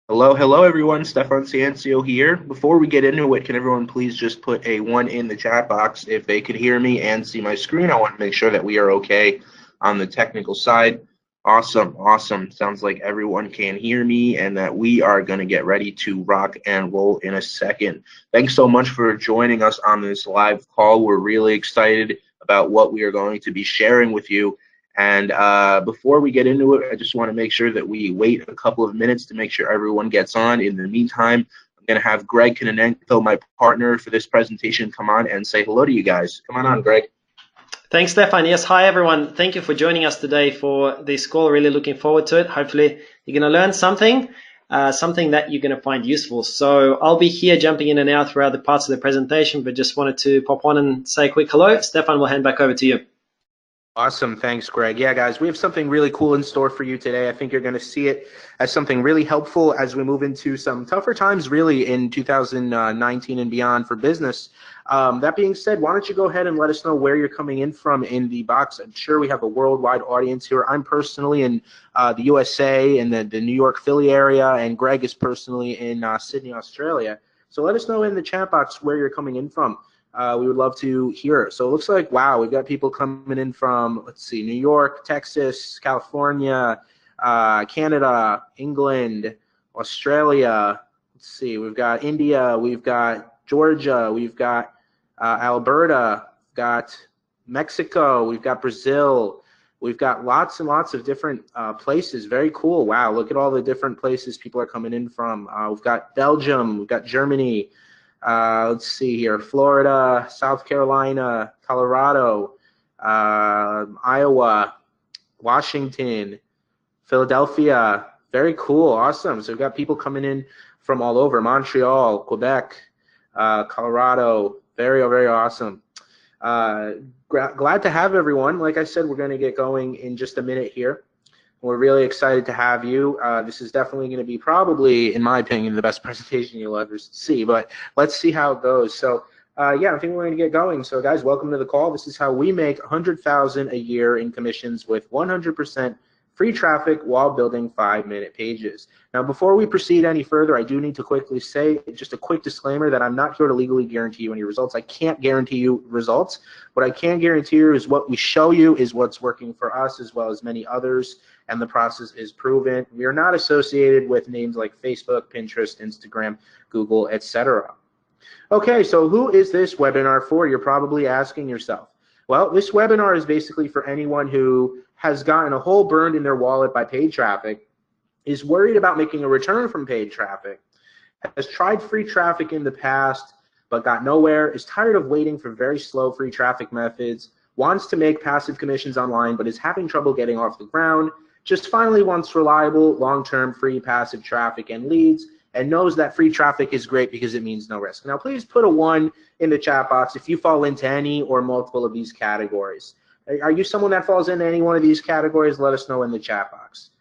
Hello everyone. Stefan Ciancio here. Before we get into it, can everyone please just put a one in the chat box if they could hear me and see my screen? I want to make sure that we are okay on the technical side. Awesome, awesome. Sounds like everyone can hear me and that we are going to get ready to rock and roll in a second. Thanks so much for joining us on this live call. We're really excited about what we are going to be sharing with you. And before we get into it, I just want to make sure that we wait a couple of minutes to make sure everyone gets on. In the meantime, I'm going to have Greg Kononenko, my partner for this presentation, come on and say hello to you guys. Come on, Greg. Thanks, Stefan. Yes, hi, everyone. Thank you for joining us today for this call. Really looking forward to it. Hopefully, you're going to learn something, something that you're going to find useful. So I'll be here jumping in and out throughout the parts of the presentation, but just wanted to pop on and say a quick hello. Stefan, we'll hand back over to you. Awesome. Thanks, Greg. Yeah, guys, we have something really cool in store for you today. I think you're going to see it as something really helpful as we move into some tougher times, really, in 2019 and beyond for business. That being said, why don't you go ahead and let us know where you're coming in from in the box? I'm sure we have a worldwide audience here. I'm personally in the USA and the New York, Philly area, and Greg is personally in Sydney, Australia. So let us know in the chat box where you're coming in from. We would love to hear it. So it looks like, wow, we've got people coming in from, let's see, New York, Texas, California, Canada, England, Australia. Let's see, we've got India, we've got Georgia, we've got Alberta, we've got Mexico, we've got Brazil. We've got lots and lots of different places. Very cool. Wow, look at all the different places people are coming in from. We've got Belgium, we've got Germany. Let's see here, Florida, South Carolina, Colorado, Iowa, Washington, Philadelphia. Very cool, awesome. So we've got people coming in from all over, Montreal, Quebec, Colorado. Very, very awesome. Glad to have everyone. Like I said, we're going to get going in just a minute here. We're really excited to have you. This is definitely going to be probably, in my opinion, the best presentation you'll ever see, but let's see how it goes. So yeah, I think we're going to get going. So guys, welcome to the call. This is how we make $100,000 a year in commissions with 100% free traffic while building 5-minute pages. Now, before we proceed any further, I do need to quickly say just a quick disclaimer that I'm not here to legally guarantee you any results. I can't guarantee you results. What I can guarantee you is what we show you is what's working for us as well as many others, and the process is proven. We are not associated with names like Facebook, Pinterest, Instagram, Google, etc. Okay, so who is this webinar for? You're probably asking yourself. Well, this webinar is basically for anyone who has gotten a hole burned in their wallet by paid traffic, is worried about making a return from paid traffic, has tried free traffic in the past but got nowhere, is tired of waiting for very slow free traffic methods, wants to make passive commissions online but is having trouble getting off the ground, just finally wants reliable, long-term free passive traffic and leads, and knows that free traffic is great because it means no risk. Now, please put a 1 in the chat box if you fall into any or multiple of these categories. Are you someone that falls into any one of these categories? Let us know in the chat box.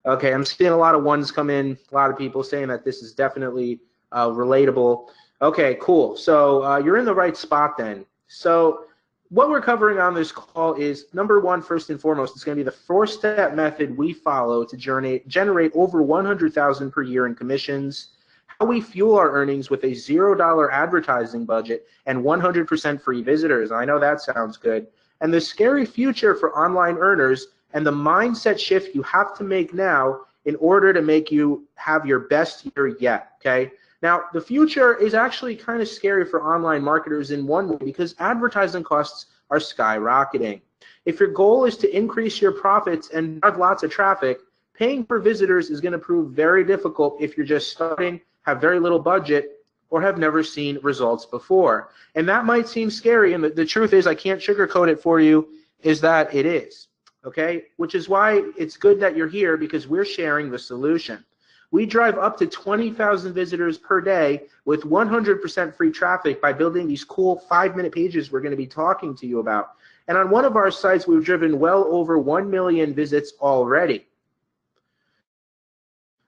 Okay, I'm seeing a lot of 1s come in, a lot of people saying that this is definitely relatable. Okay, cool. So you're in the right spot then. So what we're covering on this call is, number 1, first and foremost, it's going to be the 4-step method we follow to generate over $100,000 per year in commissions, how we fuel our earnings with a $0 advertising budget and 100% free visitors. I know that sounds good. And the scary future for online earners and the mindset shift you have to make now in order to make you have your best year yet, okay? Now, the future is actually kind of scary for online marketers in one way because advertising costs are skyrocketing. If your goal is to increase your profits and have lots of traffic, paying for visitors is going to prove very difficult if you're just starting, have very little budget, or have never seen results before. And that might seem scary, and the truth is, I can't sugarcoat it for you, is that it is, okay? Which is why it's good that you're here, because we're sharing the solution. We drive up to 20,000 visitors per day with 100% free traffic by building these cool 5-minute pages we're going to be talking to you about. And on one of our sites, we've driven well over 1 million visits already.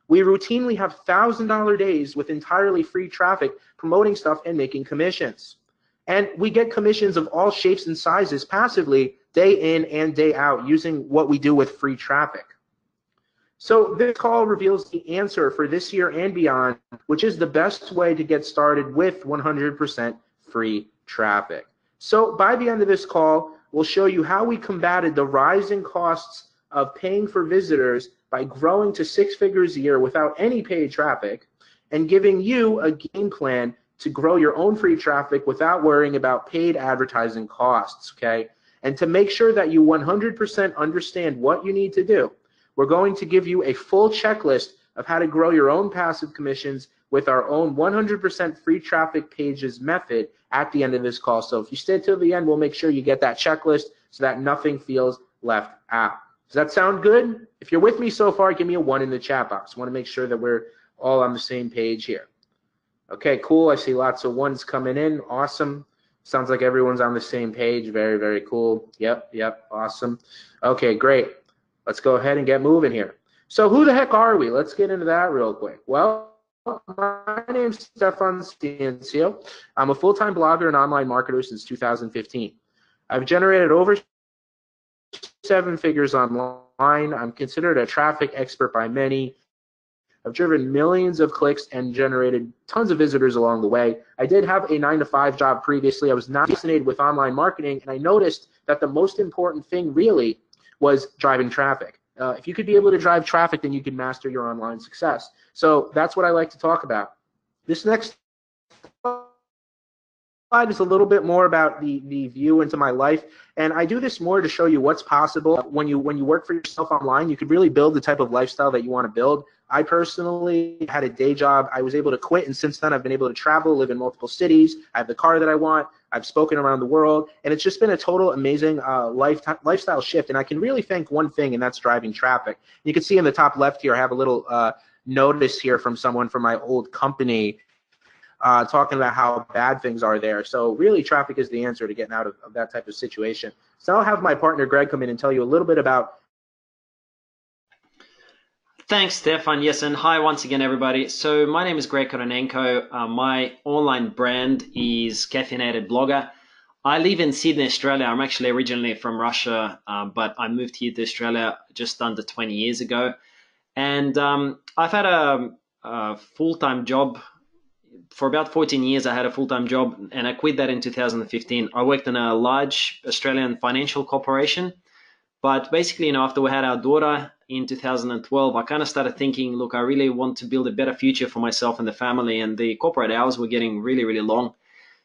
We routinely have $1,000 days with entirely free traffic promoting stuff and making commissions. And we get commissions of all shapes and sizes passively day in and day out using what we do with free traffic. So this call reveals the answer for this year and beyond, which is the best way to get started with 100% free traffic. So by the end of this call, we'll show you how we combated the rising costs of paying for visitors by growing to 6 figures a year without any paid traffic, and giving you a game plan to grow your own free traffic without worrying about paid advertising costs, okay? And to make sure that you 100% understand what you need to do, we're going to give you a full checklist of how to grow your own passive commissions with our own 100% free traffic pages method at the end of this call. So if you stay till the end, we'll make sure you get that checklist so that nothing feels left out. Does that sound good? If you're with me so far, give me a 1 in the chat box. I want to make sure that we're all on the same page here. Okay, cool. I see lots of 1s coming in. Awesome. Sounds like everyone's on the same page. Very, very cool. Yep, awesome. Okay, great. Let's go ahead and get moving here. So who the heck are we? Let's get into that real quick. Well, my name's Stefan Ciencio. I'm a full-time blogger and online marketer since 2015. I've generated over 7 figures online. I'm considered a traffic expert by many. I've driven millions of clicks and generated tons of visitors along the way. I did have a 9-to-5 job previously. I was not fascinated with online marketing, and I noticed that the most important thing really was driving traffic. If you could be able to drive traffic, then you could master your online success. So that's what I like to talk about. This next slide is a little bit more about the view into my life, and I do this more to show you what's possible when you work for yourself online. You could really build the type of lifestyle that you want to build. I personally had a day job. I was able to quit, and since then I've been able to travel, live in multiple cities. I have the car that I want. I've spoken around the world, and it's just been a total amazing lifestyle shift. And I can really thank one thing, and that's driving traffic. You can see in the top left here, I have a little notice here from someone from my old company talking about how bad things are there. So really, traffic is the answer to getting out of that type of situation. So I'll have my partner Greg come in and tell you a little bit about. Thanks, Stefan. Yes, and hi once again, everybody. So my name is Greg Koronenko. My online brand is Caffeinated Blogger. I live in Sydney, Australia. I'm actually originally from Russia, but I moved here to Australia just under 20 years ago. And I've had a full-time job. For about 14 years, I had a full-time job, and I quit that in 2015. I worked in a large Australian financial corporation. But basically, after we had our daughter in 2012, I kind of started thinking, look, I really want to build a better future for myself and the family, and the corporate hours were getting really, really long.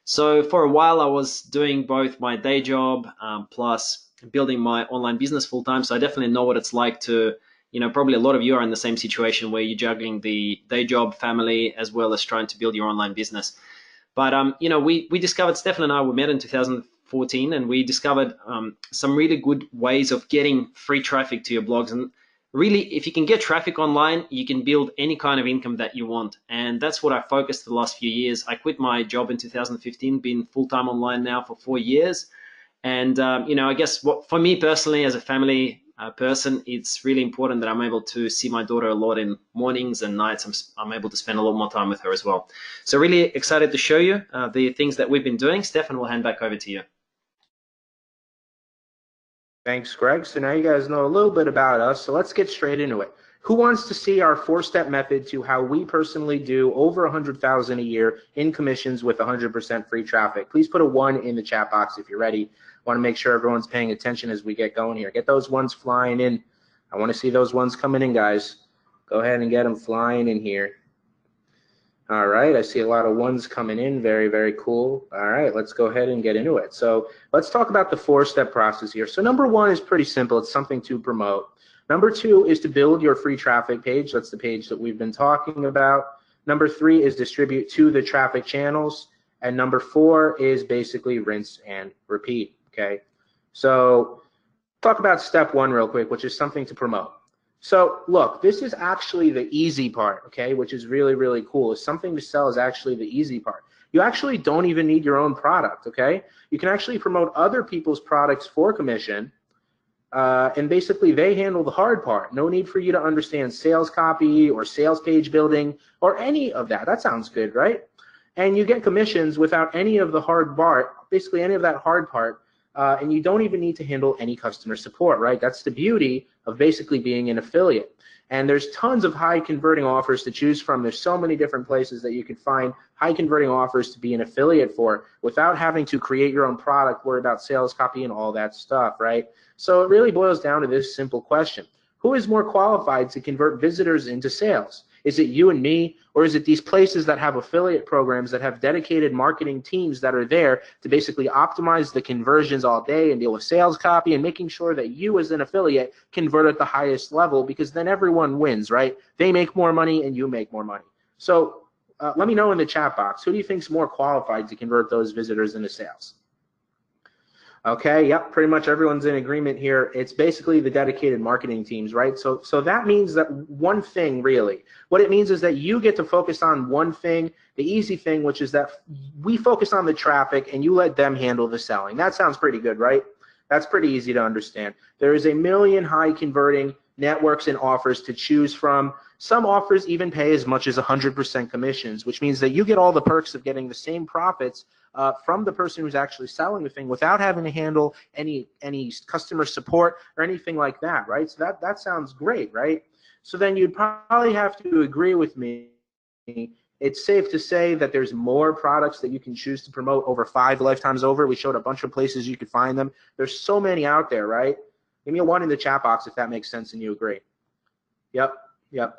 So for a while, I was doing both my day job plus building my online business full-time. So I definitely know what it's like to, probably a lot of you are in the same situation where you're juggling the day job, family, as well as trying to build your online business. But, we discovered, Stefan and I, we met in 2014, and we discovered some really good ways of getting free traffic to your blogs. And really, if you can get traffic online, you can build any kind of income that you want. And that's what I focused the last few years. I quit my job in 2015, been full-time online now for 4 years. And, I guess for me personally, as a family person, it's really important that I'm able to see my daughter a lot in mornings and nights. I'm able to spend a lot more time with her as well. So really excited to show you the things that we've been doing. Stefan, we'll hand back over to you. Thanks, Greg. So now you guys know a little bit about us, so let's get straight into it. Who wants to see our 4-step method to how we personally do over $100,000 a year in commissions with 100% free traffic? Please put a 1 in the chat box if you're ready. I want to make sure everyone's paying attention as we get going here. Get those 1s flying in. I want to see those 1s coming in, guys. Go ahead and get them flying in here. All right, I see a lot of 1s coming in. Very, very cool. All right, let's go ahead and get into it. So let's talk about the 4-step process here. So number 1 is pretty simple. It's something to promote. Number 2 is to build your free traffic page. That's the page that we've been talking about. Number 3 is distribute to the traffic channels. And number 4 is basically rinse and repeat, okay? So talk about step 1 real quick, which is something to promote. So look, this is actually the easy part, okay, which is really, really cool. Is something to sell is actually the easy part. You actually don't even need your own product, okay? You can actually promote other people's products for commission, and basically they handle the hard part. No need for you to understand sales copy or sales page building or any of that. That sounds good, right? And you get commissions without any of the hard part, basically any of that hard part. And you don't even need to handle any customer support, right? That's the beauty of basically being an affiliate. And there's tons of high converting offers to choose from. There's so many different places that you can find high converting offers to be an affiliate for without having to create your own product, worry about sales copy and all that stuff, right? So it really boils down to this simple question. Who is more qualified to convert visitors into sales? Is it you and me, or is it these places that have affiliate programs that have dedicated marketing teams that are there to basically optimize the conversions all day and deal with sales copy and making sure that you as an affiliate convert at the highest level, because then everyone wins, right? They make more money and you make more money. So let me know in the chat box, who do you think is more qualified to convert those visitors into sales? Okay, yep, pretty much everyone's in agreement here. It's basically the dedicated marketing teams, right? So that means that one thing, really. What it means is that you get to focus on one thing, the easy thing, which is that we focus on the traffic and you let them handle the selling. That sounds pretty good, right? That's pretty easy to understand. There is a million high converting networks and offers to choose from. Some offers even pay as much as 100% commissions, which means that you get all the perks of getting the same profits from the person who's actually selling the thing without having to handle any customer support or anything like that, right? So that sounds great, right? So then you'd probably have to agree with me. It's safe to say that there's more products that you can choose to promote over 5 lifetimes over. We showed a bunch of places you could find them. There's so many out there, right? Give me a 1 in the chat box if that makes sense and you agree. Yep,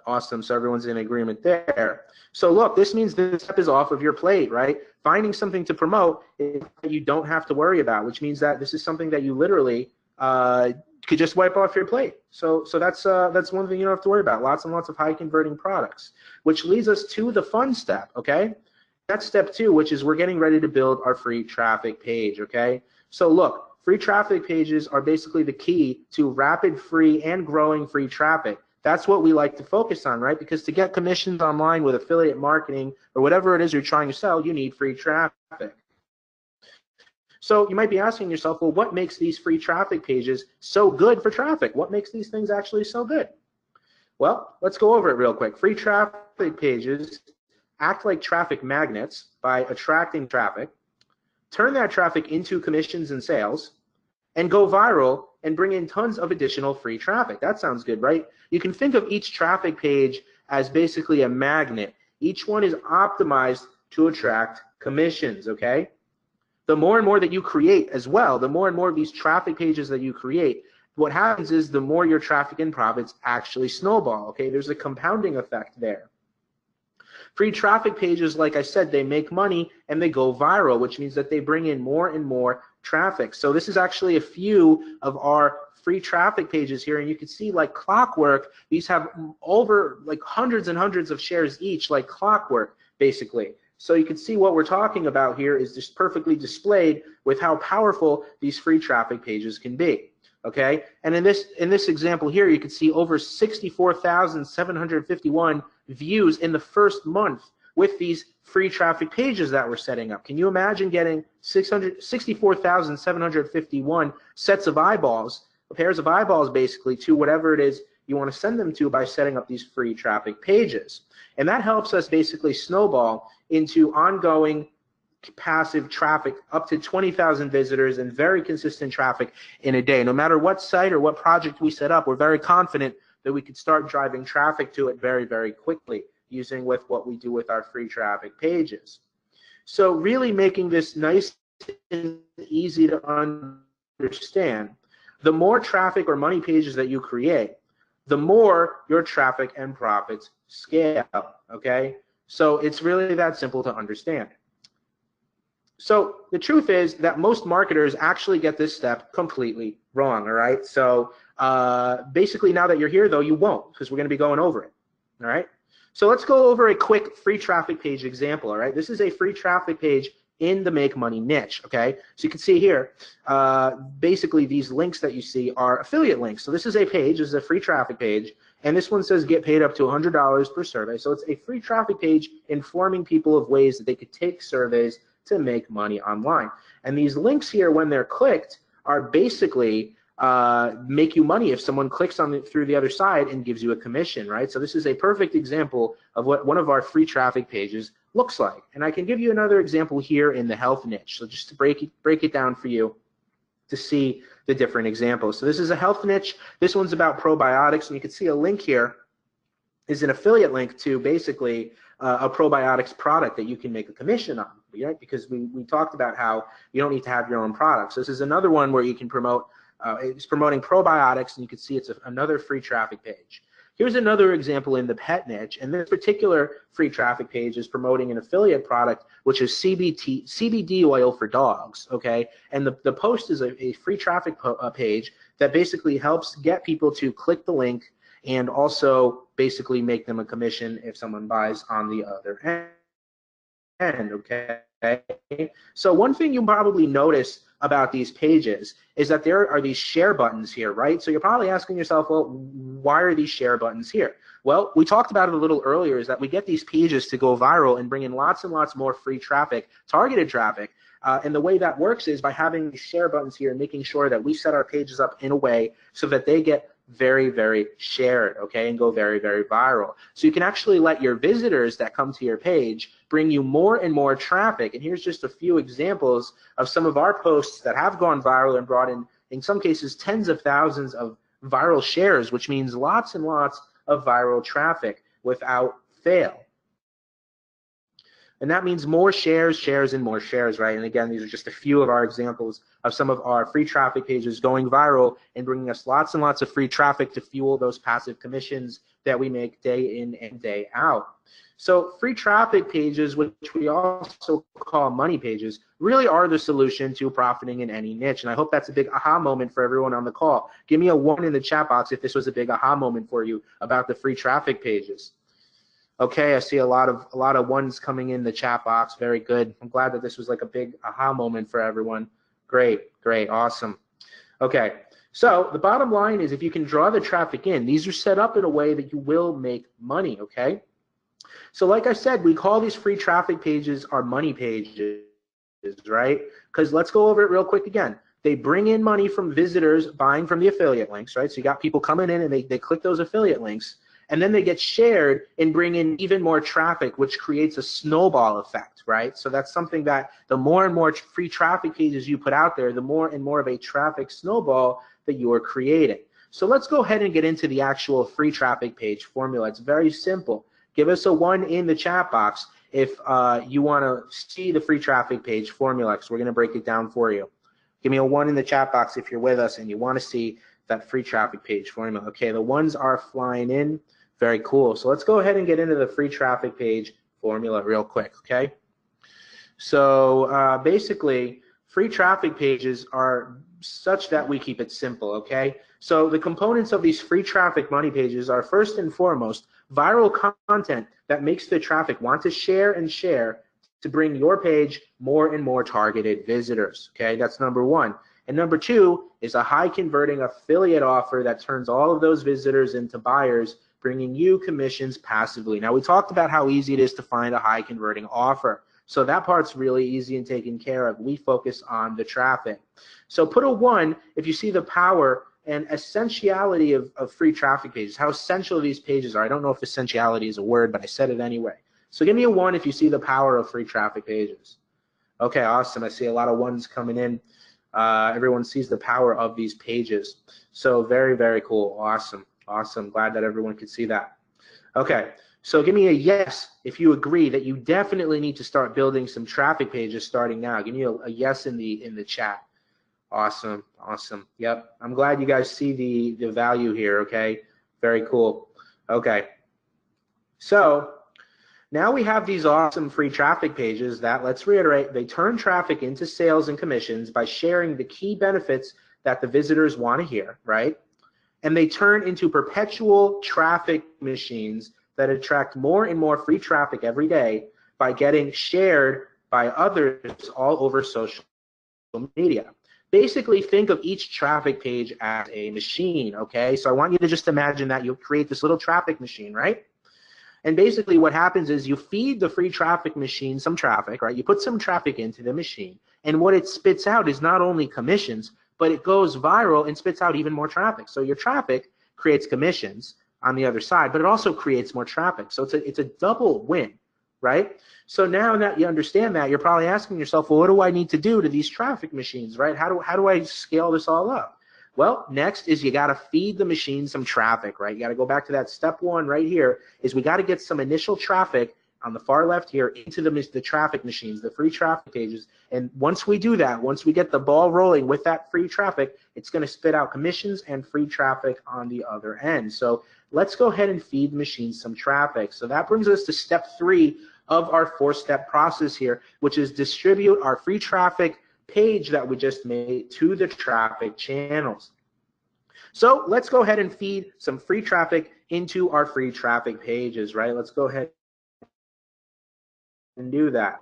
awesome. So everyone's in agreement there. So look, this means this step is off of your plate, right? Finding something to promote that you don't have to worry about, which means that this is something that you literally could just wipe off your plate. So that's one thing you don't have to worry about. Lots and lots of high converting products, which leads us to the fun step, okay? That's step 2, which is we're getting ready to build our free traffic page, okay? So look, free traffic pages are basically the key to rapid, free, and growing free traffic. That's what we like to focus on, right? Because to get commissions online with affiliate marketing or whatever it is you're trying to sell, you need free traffic. So you might be asking yourself, well, what makes these free traffic pages so good for traffic? What makes these things actually so good? Well, let's go over it real quick. Free traffic pages act like traffic magnets by attracting traffic, turn that traffic into commissions and sales, and go viral and bring in tons of additional free traffic. That sounds good, right? You can think of each traffic page as basically a magnet. Each one is optimized to attract commissions, okay? The more and more that you create as well, the more and more of these traffic pages that you create, what happens is the more your traffic and profits actually snowball, okay? There's a compounding effect there. Free traffic pages, like I said, they make money and they go viral, which means that they bring in more and more traffic. So this is actually a few of our free traffic pages here, and you can see like clockwork, these have over like hundreds and hundreds of shares each, like clockwork, basically. So you can see what we're talking about here is just perfectly displayed with how powerful these free traffic pages can be. Okay, and in this example here, you can see over 64,751 views in the first month with these free traffic pages that we're setting up. Can you imagine getting 64,751 sets of eyeballs, pairs of eyeballs basically, to whatever it is you want to send them to by setting up these free traffic pages? And that helps us basically snowball into ongoing passive traffic up to 20,000 visitors and very consistent traffic in a day. No matter what site or what project we set up, we're very confident that we could start driving traffic to it very, very quickly using with what we do with our free traffic pages. So really making this nice and easy to understand, the more traffic or money pages that you create, the more your traffic and profits scale, okay? So it's really that simple to understand. So the truth is that most marketers actually get this step completely wrong, all right? So basically now that you're here, though, you won't, because we're going to be going over it, all right? So let's go over a quick free traffic page example, all right? This is a free traffic page in the Make Money niche, okay? So you can see here, basically these links that you see are affiliate links. So this is a page, this is a free traffic page, and this one says get paid up to $100 per survey. So it's a free traffic page informing people of ways that they could take surveys to make money online. And these links here, when they're clicked, are basically make you money if someone clicks on it through the other side and gives you a commission, right? So this is a perfect example of what one of our free traffic pages looks like. And I can give you another example here in the health niche. So just to break it down for you to see the different examples. So this is a health niche. This one's about probiotics, and you can see a link here is an affiliate link to basically a probiotics product that you can make a commission on, right? Because we talked about how you don't need to have your own products. So this is another one where you can promote, it's promoting probiotics, and you can see it's another free traffic page. Here's another example in the pet niche, and this particular free traffic page is promoting an affiliate product, which is CBD oil for dogs, okay? And the post is a free traffic page that basically helps get people to click the link and also basically make them a commission if someone buys on the other end, okay? So one thing you probably notice about these pages is that there are these share buttons here, right? So you're probably asking yourself, well, why are these share buttons here? Well, we talked about it a little earlier, is that we get these pages to go viral and bring in lots and lots more free traffic, targeted traffic. And the way that works is by having these share buttons here and making sure that we set our pages up in a way so that they get very, very shared, okay, and go very, very viral. So you can actually let your visitors that come to your page bring you more and more traffic. And here's just a few examples of some of our posts that have gone viral and brought in some cases, tens of thousands of viral shares, which means lots and lots of viral traffic without fail. And that means more shares, shares, and more shares, right? And again, these are just a few of our examples of some of our free traffic pages going viral and bringing us lots and lots of free traffic to fuel those passive commissions that we make day in and day out. So free traffic pages, which we also call money pages, really are the solution to profiting in any niche. And I hope that's a big aha moment for everyone on the call. Give me a 1 in the chat box if this was a big aha moment for you about the free traffic pages. Okay, I see a lot of ones coming in the chat box. Very good. I'm glad that this was like a big aha moment for everyone. Great, great, awesome. Okay, so the bottom line is if you can draw the traffic in, these are set up in a way that you will make money, okay? So like I said, we call these free traffic pages our money pages, right? Because let's go over it real quick again. They bring in money from visitors buying from the affiliate links, right? So you got people coming in and they click those affiliate links, and then they get shared and bring in even more traffic, which creates a snowball effect, right? So that's something that the more and more free traffic pages you put out there, the more and more of a traffic snowball that you are creating. So let's go ahead and get into the actual free traffic page formula. It's very simple. Give us a 1 in the chat box if you want to see the free traffic page formula, because we're going to break it down for you. Give me a 1 in the chat box if you're with us and you want to see that free traffic page formula. Okay, the ones are flying in. Very cool. So let's go ahead and get into the free traffic page formula real quick, okay? So basically, free traffic pages are such that we keep it simple, okay? So the components of these free traffic money pages are first and foremost viral content that makes the traffic want to share and share to bring your page more and more targeted visitors, okay? That's number 1. And number 2 is a high converting affiliate offer that turns all of those visitors into buyers, bringing you commissions passively. Now, we talked about how easy it is to find a high converting offer. So that part's really easy and taken care of. We focus on the traffic. So put a 1 if you see the power and essentiality of free traffic pages, how essential these pages are. I don't know if essentiality is a word, but I said it anyway. So give me a 1 if you see the power of free traffic pages. Okay, awesome. I see a lot of 1s coming in. Everyone sees the power of these pages. So very, very cool. Awesome. Awesome. Glad that everyone could see that. Okay, so give me a yes if you agree that you definitely need to start building some traffic pages starting now. Give me a yes in the chat. Awesome. Awesome. Yep. I'm glad you guys see the value here, okay? Very cool. Okay. So now we have these awesome free traffic pages that, let's reiterate, they turn traffic into sales and commissions by sharing the key benefits that the visitors want to hear, right? And they turn into perpetual traffic machines that attract more and more free traffic every day by getting shared by others all over social media. Basically, think of each traffic page as a machine, okay? So I want you to just imagine that you'll create this little traffic machine, right? And basically what happens is you feed the free traffic machine some traffic, right? You put some traffic into the machine, and what it spits out is not only commissions, but it goes viral and spits out even more traffic. So your traffic creates commissions on the other side, but it also creates more traffic. So it's a double win, right? So now that you understand that, you're probably asking yourself, well, what do I need to do to these traffic machines, right? How do I scale this all up? Well, next is you got to feed the machine some traffic, right? You got to go back to that step one right here is we got to get some initial traffic on the far left here into the traffic machines, the free traffic pages. And once we do that, once we get the ball rolling with that free traffic, it's going to spit out commissions and free traffic on the other end. So let's go ahead and feed the machine some traffic. So that brings us to step 3 of our 4-step process here, which is distribute our free traffic page that we just made to the traffic channels. So let's go ahead and feed some free traffic into our free traffic pages, right? Let's go ahead and do that.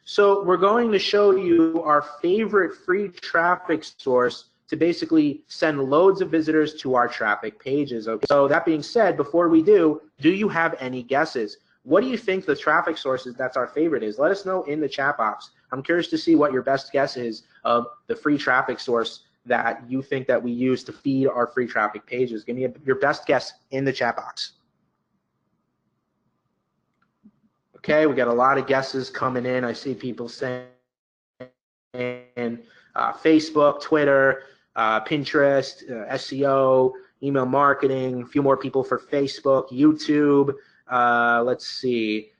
So we're going to show you our favorite free traffic source to basically send loads of visitors to our traffic pages. Okay. So that being said, before we do you have any guesses? What do you think the traffic sources that's our favorite is? Let us know in the chat box. I'm curious to see what your best guess is of the free traffic source that you think that we use to feed our free traffic pages. Give me your best guess in the chat box. Okay, we got a lot of guesses coming in. I see people saying Facebook, Twitter, Pinterest, SEO, email marketing, a few more people for Facebook, YouTube, let's see,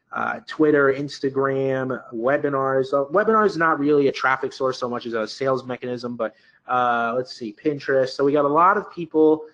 Twitter, Instagram, webinars. Webinars is not really a traffic source so much as a sales mechanism, but let's see, Pinterest. So we got a lot of people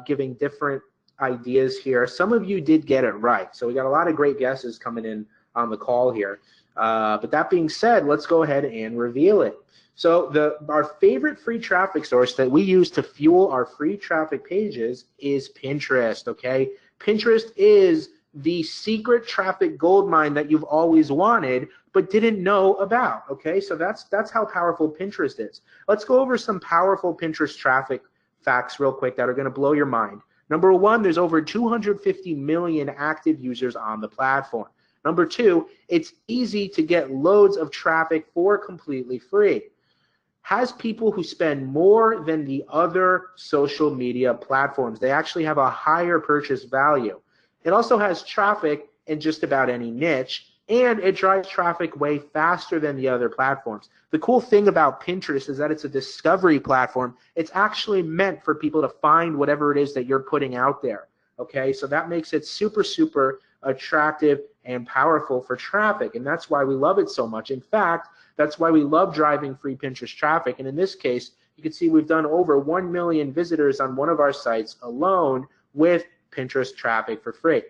giving different ideas here. Some of you did get it right. So we got a lot of great guesses coming in on the call here. But that being said, let's go ahead and reveal it. So our favorite free traffic source that we use to fuel our free traffic pages is Pinterest, okay? Pinterest is the secret traffic goldmine that you've always wanted but didn't know about, okay? So that's how powerful Pinterest is. Let's go over some powerful Pinterest traffic facts real quick that are going to blow your mind. Number 1, there's over 250 million active users on the platform. Number 2, it's easy to get loads of traffic for completely free. Has people who spend more than the other social media platforms. They actually have a higher purchase value. It also has traffic in just about any niche, and it drives traffic way faster than the other platforms. The cool thing about Pinterest is that it's a discovery platform. It's actually meant for people to find whatever it is that you're putting out there, okay? So that makes it super, super attractive and powerful for traffic, and that's why we love it so much. In fact, that's why we love driving free Pinterest traffic, and in this case, you can see we've done over 1 million visitors on one of our sites alone with Pinterest traffic for free.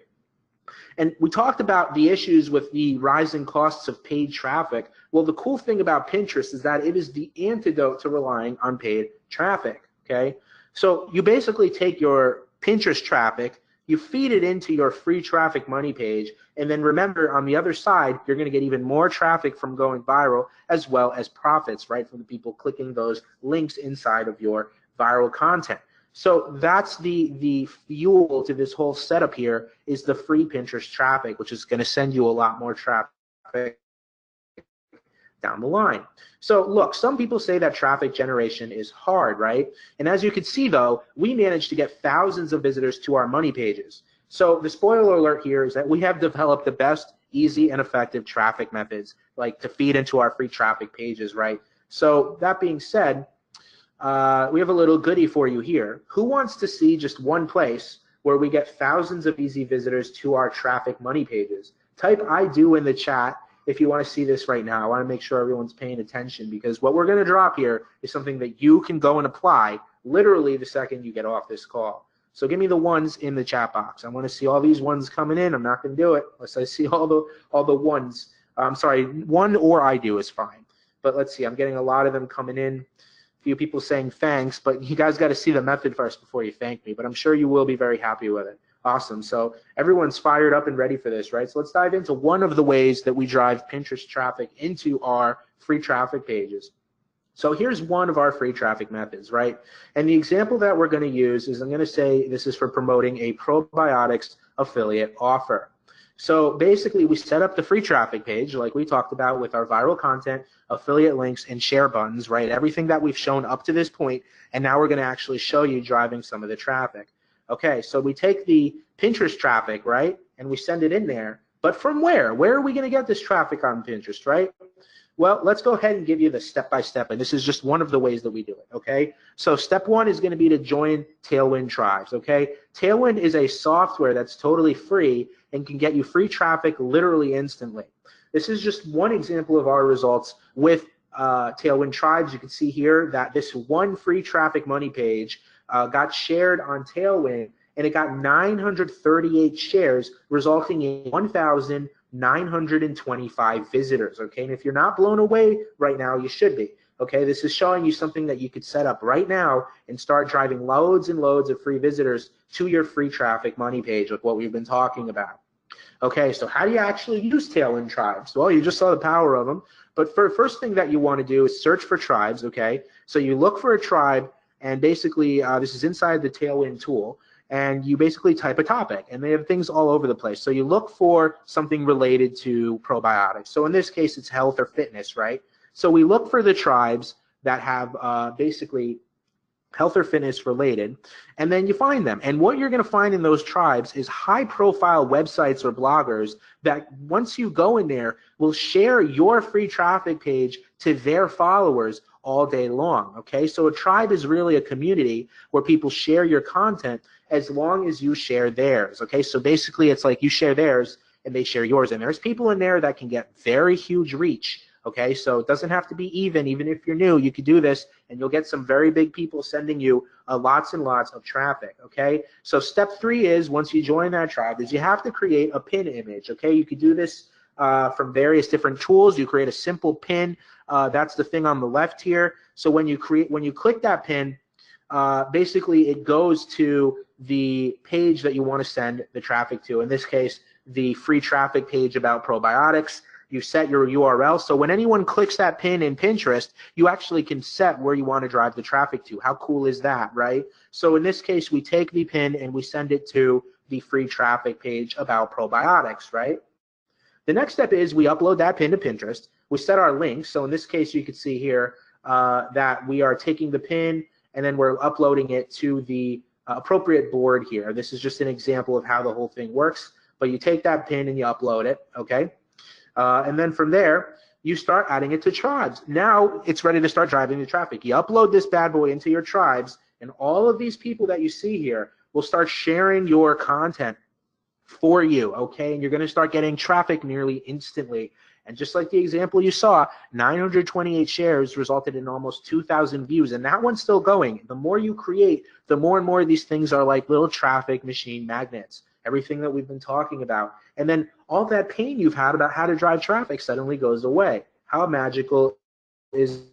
And we talked about the issues with the rising costs of paid traffic. Well, the cool thing about Pinterest is that it is the antidote to relying on paid traffic, okay? So you basically take your Pinterest traffic, you feed it into your free traffic money page, and then remember on the other side, you're going to get even more traffic from going viral as well as profits, right, from the people clicking those links inside of your viral content. So that's the fuel to this whole setup here is the free Pinterest traffic, which is going to send you a lot more traffic down the line. So look, some people say that traffic generation is hard, right? And as you can see though, we managed to get thousands of visitors to our money pages. So the spoiler alert here is that we have developed the best, easy, and effective traffic methods like to feed into our free traffic pages, right? So that being said, we have a little goodie for you here. Who wants to see just one place where we get thousands of easy visitors to our traffic money pages? Type I do in the chat if you want to see this right now. I want to make sure everyone's paying attention because what we're going to drop here is something that you can go and apply literally the second you get off this call. So give me the ones in the chat box. I want to see all these ones coming in. I'm not going to do it unless I see all the ones. I'm sorry, one or I do is fine. But let's see, I'm getting a lot of them coming in. Few people saying thanks, but you guys got to see the method first before you thank me, but I'm sure you will be very happy with it. Awesome. So everyone's fired up and ready for this, right? So let's dive into one of the ways that we drive Pinterest traffic into our free traffic pages. So here's one of our free traffic methods, right? And the example that we're going to use is I'm going to say this is for promoting a probiotics affiliate offer. So basically, we set up the free traffic page like we talked about with our viral content, affiliate links, and share buttons, right? Everything that we've shown up to this point, and now we're going to actually show you driving some of the traffic. Okay, so we take the Pinterest traffic, right, and we send it in there. But from where? Where are we going to get this traffic on Pinterest, right? Well, let's go ahead and give you the step-by-step, and this is just one of the ways that we do it, okay? So step one is going to be to join Tailwind Tribes, okay? Tailwind is a software that's totally free and can get you free traffic literally instantly. This is just one example of our results with Tailwind Tribes. You can see here that this one free traffic money page got shared on Tailwind, and it got 938 shares, resulting in 1,925 visitors, okay? And if you're not blown away right now, you should be, okay? This is showing you something that you could set up right now and start driving loads and loads of free visitors to your free traffic money page, like what we've been talking about. Okay, so how do you actually use Tailwind Tribes? Well, you just saw the power of them, but for the first thing that you want to do is search for tribes, okay? So you look for a tribe, and basically this is inside the Tailwind tool, and you basically type a topic, and they have things all over the place. So you look for something related to probiotics. So in this case, it's health or fitness, right? So we look for the tribes that have basically health or fitness related, and then you find them. And what you're going to find in those tribes is high-profile websites or bloggers that once you go in there will share your free traffic page to their followers all day long, okay? So a tribe is really a community where people share your content as long as you share theirs, okay? So basically it's like you share theirs and they share yours, and there's people in there that can get very huge reach, okay? So it doesn't have to be even if you're new, you could do this and you'll get some very big people sending you lots and lots of traffic, okay? So step 3 is, once you join that tribe, is you have to create a pin image, okay? You could do this from various different tools. You create a simple pin. That's the thing on the left here. So when you click that pin, basically it goes to the page that you want to send the traffic to. In this case, the free traffic page about probiotics. You set your URL, so when anyone clicks that pin in Pinterest, you actually can set where you want to drive the traffic to. How cool is that, right? So in this case, we take the pin and we send it to the free traffic page about probiotics, right? The next step is we upload that pin to Pinterest. We set our links. So in this case, you can see here that we are taking the pin and then we're uploading it to the appropriate board here. This is just an example of how the whole thing works. But you take that pin and you upload it, okay? And then from there, you start adding it to tribes. Now it's ready to start driving the traffic. You upload this bad boy into your tribes, and all of these people that you see here will start sharing your content for you, okay? And you're going to start getting traffic nearly instantly. And just like the example you saw, 928 shares resulted in almost 2,000 views, and that one's still going. The more you create, the more and more of these things are like little traffic machine magnets. Everything that we've been talking about. And then all that pain you've had about how to drive traffic suddenly goes away. How magical is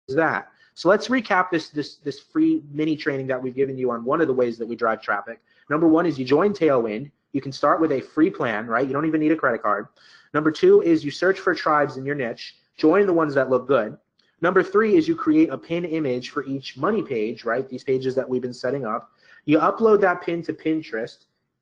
that? So let's recap this free mini training that we've given you on one of the ways that we drive traffic. Number 1 is you join Tailwind. You can start with a free plan, right? You don't even need a credit card. Number 2 is you search for tribes in your niche. Join the ones that look good. Number 3 is you create a pin image for each money page, right? These pages that we've been setting up. You upload that pin to Pinterest.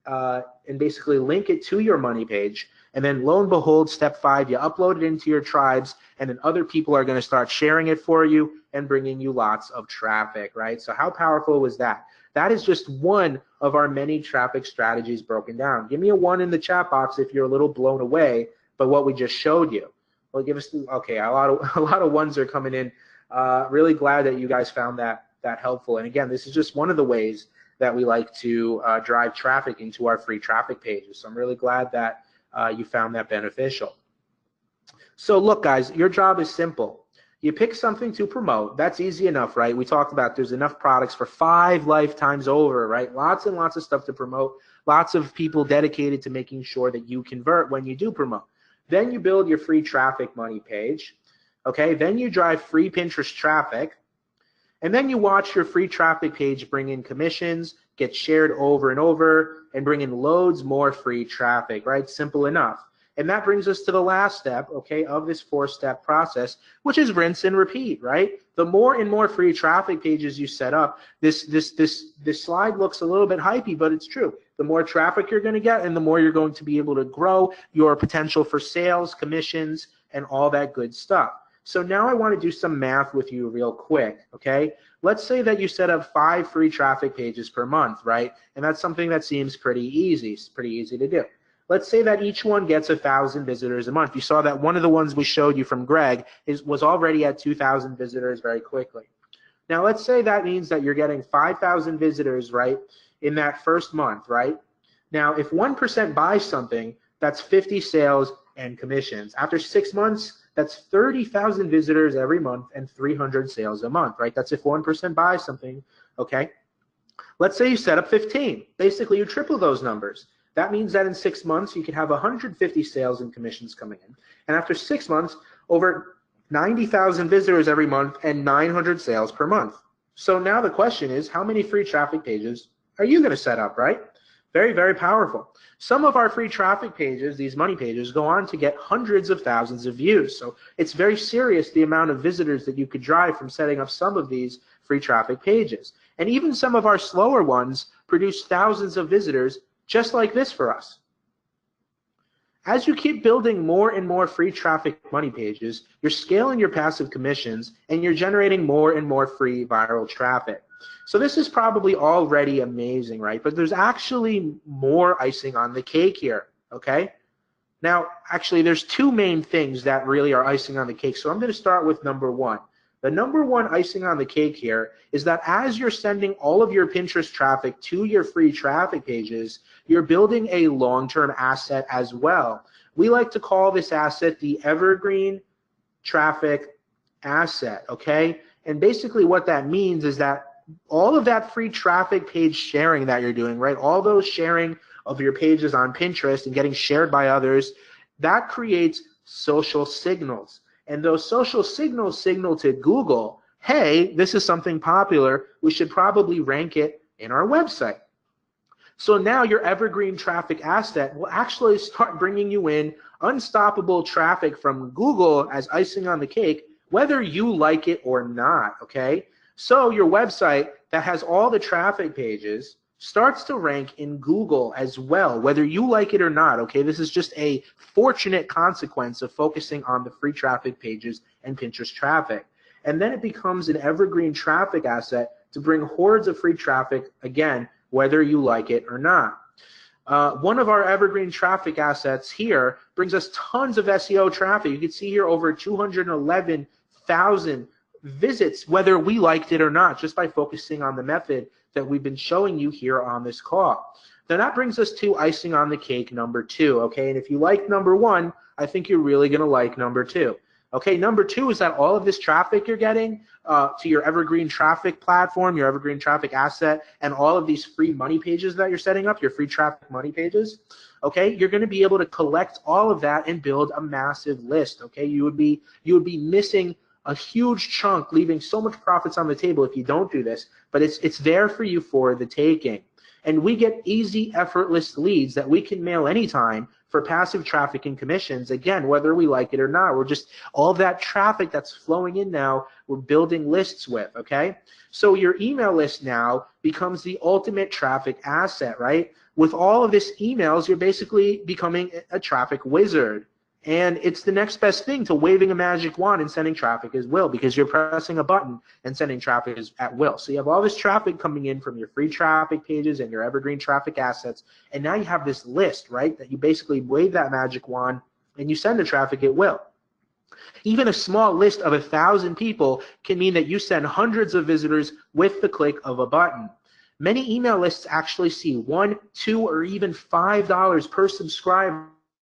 And basically link it to your money page, and then lo and behold, step 5, you upload it into your tribes, and then other people are going to start sharing it for you and bringing you lots of traffic, right? So how powerful was that? That is just one of our many traffic strategies broken down. Give me a 1 in the chat box if you're a little blown away by what we just showed you. Well, give us okay. A lot of 1s are coming in. Really glad that you guys found that helpful. And again, this is just one of the ways that we like to drive traffic into our free traffic pages. So I'm really glad that you found that beneficial. So look, guys, your job is simple. You pick something to promote. That's easy enough, right? We talked about there's enough products for 5 lifetimes over, right? Lots and lots of stuff to promote. Lots of people dedicated to making sure that you convert when you do promote. Then you build your free traffic money page. Okay, then you drive free Pinterest traffic. And then you watch your free traffic page bring in commissions, get shared over and over, and bring in loads more free traffic, right? Simple enough. And that brings us to the last step, okay, of this 4-step process, which is rinse and repeat, right? The more and more free traffic pages you set up, this slide looks a little bit hypey, but it's true. The more traffic you're going to get, and the more you're going to be able to grow your potential for sales, commissions, and all that good stuff. So now I want to do some math with you real quick, okay? Let's say that you set up 5 free traffic pages per month, right? And that's something that seems pretty easy. It's pretty easy to do. Let's say that each one gets 1,000 visitors a month. You saw that one of the ones we showed you from Greg was already at 2,000 visitors very quickly. Now, let's say that means that you're getting 5,000 visitors, right, in that first month, right? Now, if 1% buys something, that's 50 sales and commissions. After 6 months, that's 30,000 visitors every month and 300 sales a month, right? That's if 1% buys something, okay? Let's say you set up 15. Basically, you triple those numbers. That means that in 6 months, you could have 150 sales and commissions coming in. And after 6 months, over 90,000 visitors every month and 900 sales per month. So now the question is, how many free traffic pages are you going to set up, right? Very, very powerful. Some of our free traffic pages, these money pages, go on to get hundreds of thousands of views. So it's very serious the amount of visitors that you could drive from setting up some of these free traffic pages. And even some of our slower ones produce thousands of visitors just like this for us. As you keep building more and more free traffic money pages, you're scaling your passive commissions and you're generating more and more free viral traffic. So this is probably already amazing, right? But there's actually more icing on the cake here, okay? Now, actually, there's two main things that really are icing on the cake. So I'm going to start with number one. The number one icing on the cake here is that as you're sending all of your Pinterest traffic to your free traffic pages, you're building a long-term asset as well. We like to call this asset the evergreen traffic asset, okay? And basically what that means is that all of that free traffic page sharing that you're doing, right? All those sharing of your pages on Pinterest and getting shared by others, that creates social signals. And those social signals signal to Google, hey, this is something popular. We should probably rank it in our website. So now your evergreen traffic asset will actually start bringing you in unstoppable traffic from Google as icing on the cake, whether you like it or not, okay? So your website that has all the traffic pages starts to rank in Google as well, whether you like it or not, okay? This is just a fortunate consequence of focusing on the free traffic pages and Pinterest traffic. And then it becomes an evergreen traffic asset to bring hordes of free traffic, again, whether you like it or not. One of our evergreen traffic assets here brings us tons of SEO traffic. You can see here over 211,000 visits, whether we liked it or not, just by focusing on the method that we've been showing you here on this call. Then that brings us to icing on the cake number two, okay? And if you like number one, I think you're really gonna like number two. Okay, number two is that all of this traffic you're getting to your evergreen traffic platform, your evergreen traffic asset, and all of these free money pages that you're setting up, your free traffic money pages, okay, you're gonna be able to collect all of that and build a massive list, okay? You would be missing a huge chunk, leaving so much profits on the table if you don't do this, but it's there for you for the taking. And we get easy, effortless leads that we can mail anytime for passive traffic and commissions. Again, whether we like it or not, we're just, all that traffic that's flowing in now, we're building lists with, okay? So your email list now becomes the ultimate traffic asset, right? With all of this emails, you're basically becoming a traffic wizard. And it's the next best thing to waving a magic wand and sending traffic as will, because you're pressing a button and sending traffic at will. So you have all this traffic coming in from your free traffic pages and your evergreen traffic assets. And now you have this list, right, that you basically wave that magic wand and you send the traffic at will. Even a small list of 1,000 people can mean that you send hundreds of visitors with the click of a button. Many email lists actually see $1, $2, or even $5 per subscriber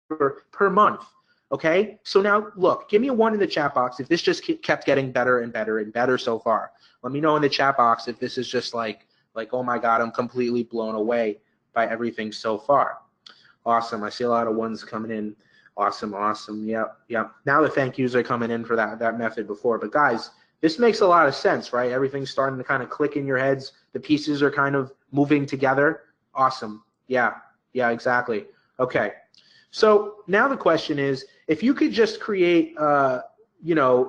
per month. Okay, so now look, give me a 1 in the chat box if this just kept getting better and better and better so far. Let me know in the chat box if this is just like oh my God, I'm completely blown away by everything so far. Awesome, I see a lot of ones coming in. Awesome, awesome, yep. Now the thank yous are coming in for that method before, but guys, this makes a lot of sense, right? Everything's starting to kind of click in your heads. The pieces are kind of moving together. Awesome, yeah, exactly. Okay. So now the question is, if you could just create,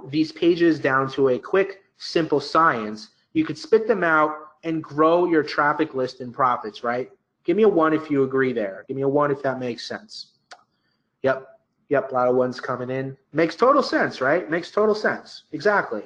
these pages down to a quick, simple science, you could spit them out and grow your traffic list and profits, right? Give me a 1 if you agree there. Give me a 1 if that makes sense. Yep, a lot of ones coming in. Makes total sense, right? Makes total sense. Exactly.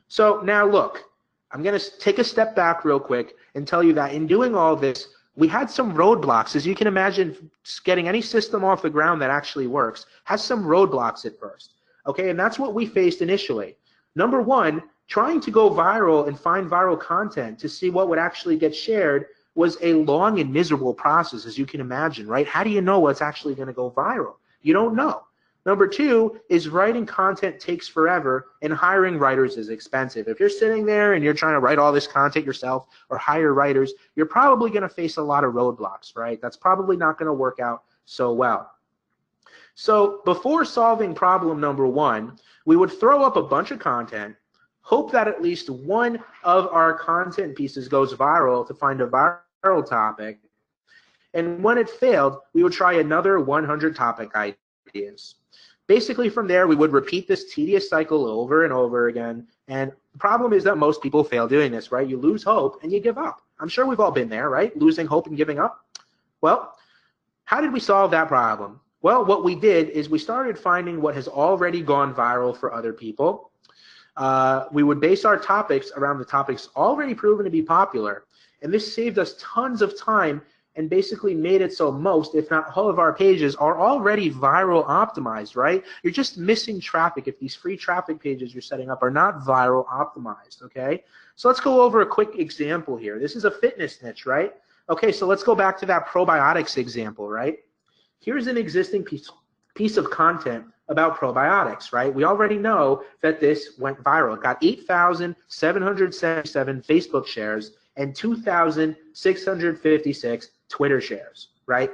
So now look, I'm going to take a step back real quick and tell you that in doing all this, we had some roadblocks. As you can imagine, getting any system off the ground that actually works has some roadblocks at first. Okay, and that's what we faced initially. Number one, trying to go viral and find viral content to see what would actually get shared was a long and miserable process, as you can imagine, right? How do you know what's actually going to go viral? You don't know. Number two is writing content takes forever, and hiring writers is expensive. If you're sitting there and you're trying to write all this content yourself or hire writers, you're probably going to face a lot of roadblocks, right? That's probably not going to work out so well. So before solving problem number one, we would throw up a bunch of content, hope that at least one of our content pieces goes viral to find a viral topic, and when it failed, we would try another 100 topic ideas. Basically, from there, we would repeat this tedious cycle over and over again. And the problem is that most people fail doing this, right? You lose hope and you give up. I'm sure we've all been there, right? Losing hope and giving up. Well, how did we solve that problem? Well, what we did is we started finding what has already gone viral for other people. We would base our topics around the topics already proven to be popular. And this saved us tons of time and basically made it so most, if not all of our pages are already viral optimized, right? You're just missing traffic if these free traffic pages you're setting up are not viral optimized, okay? So let's go over a quick example here. This is a fitness niche, right? Okay, so let's go back to that probiotics example, right? Here's an existing piece of content about probiotics, right? We already know that this went viral. It got 8,777 Facebook shares and 2,656 Twitter shares, right?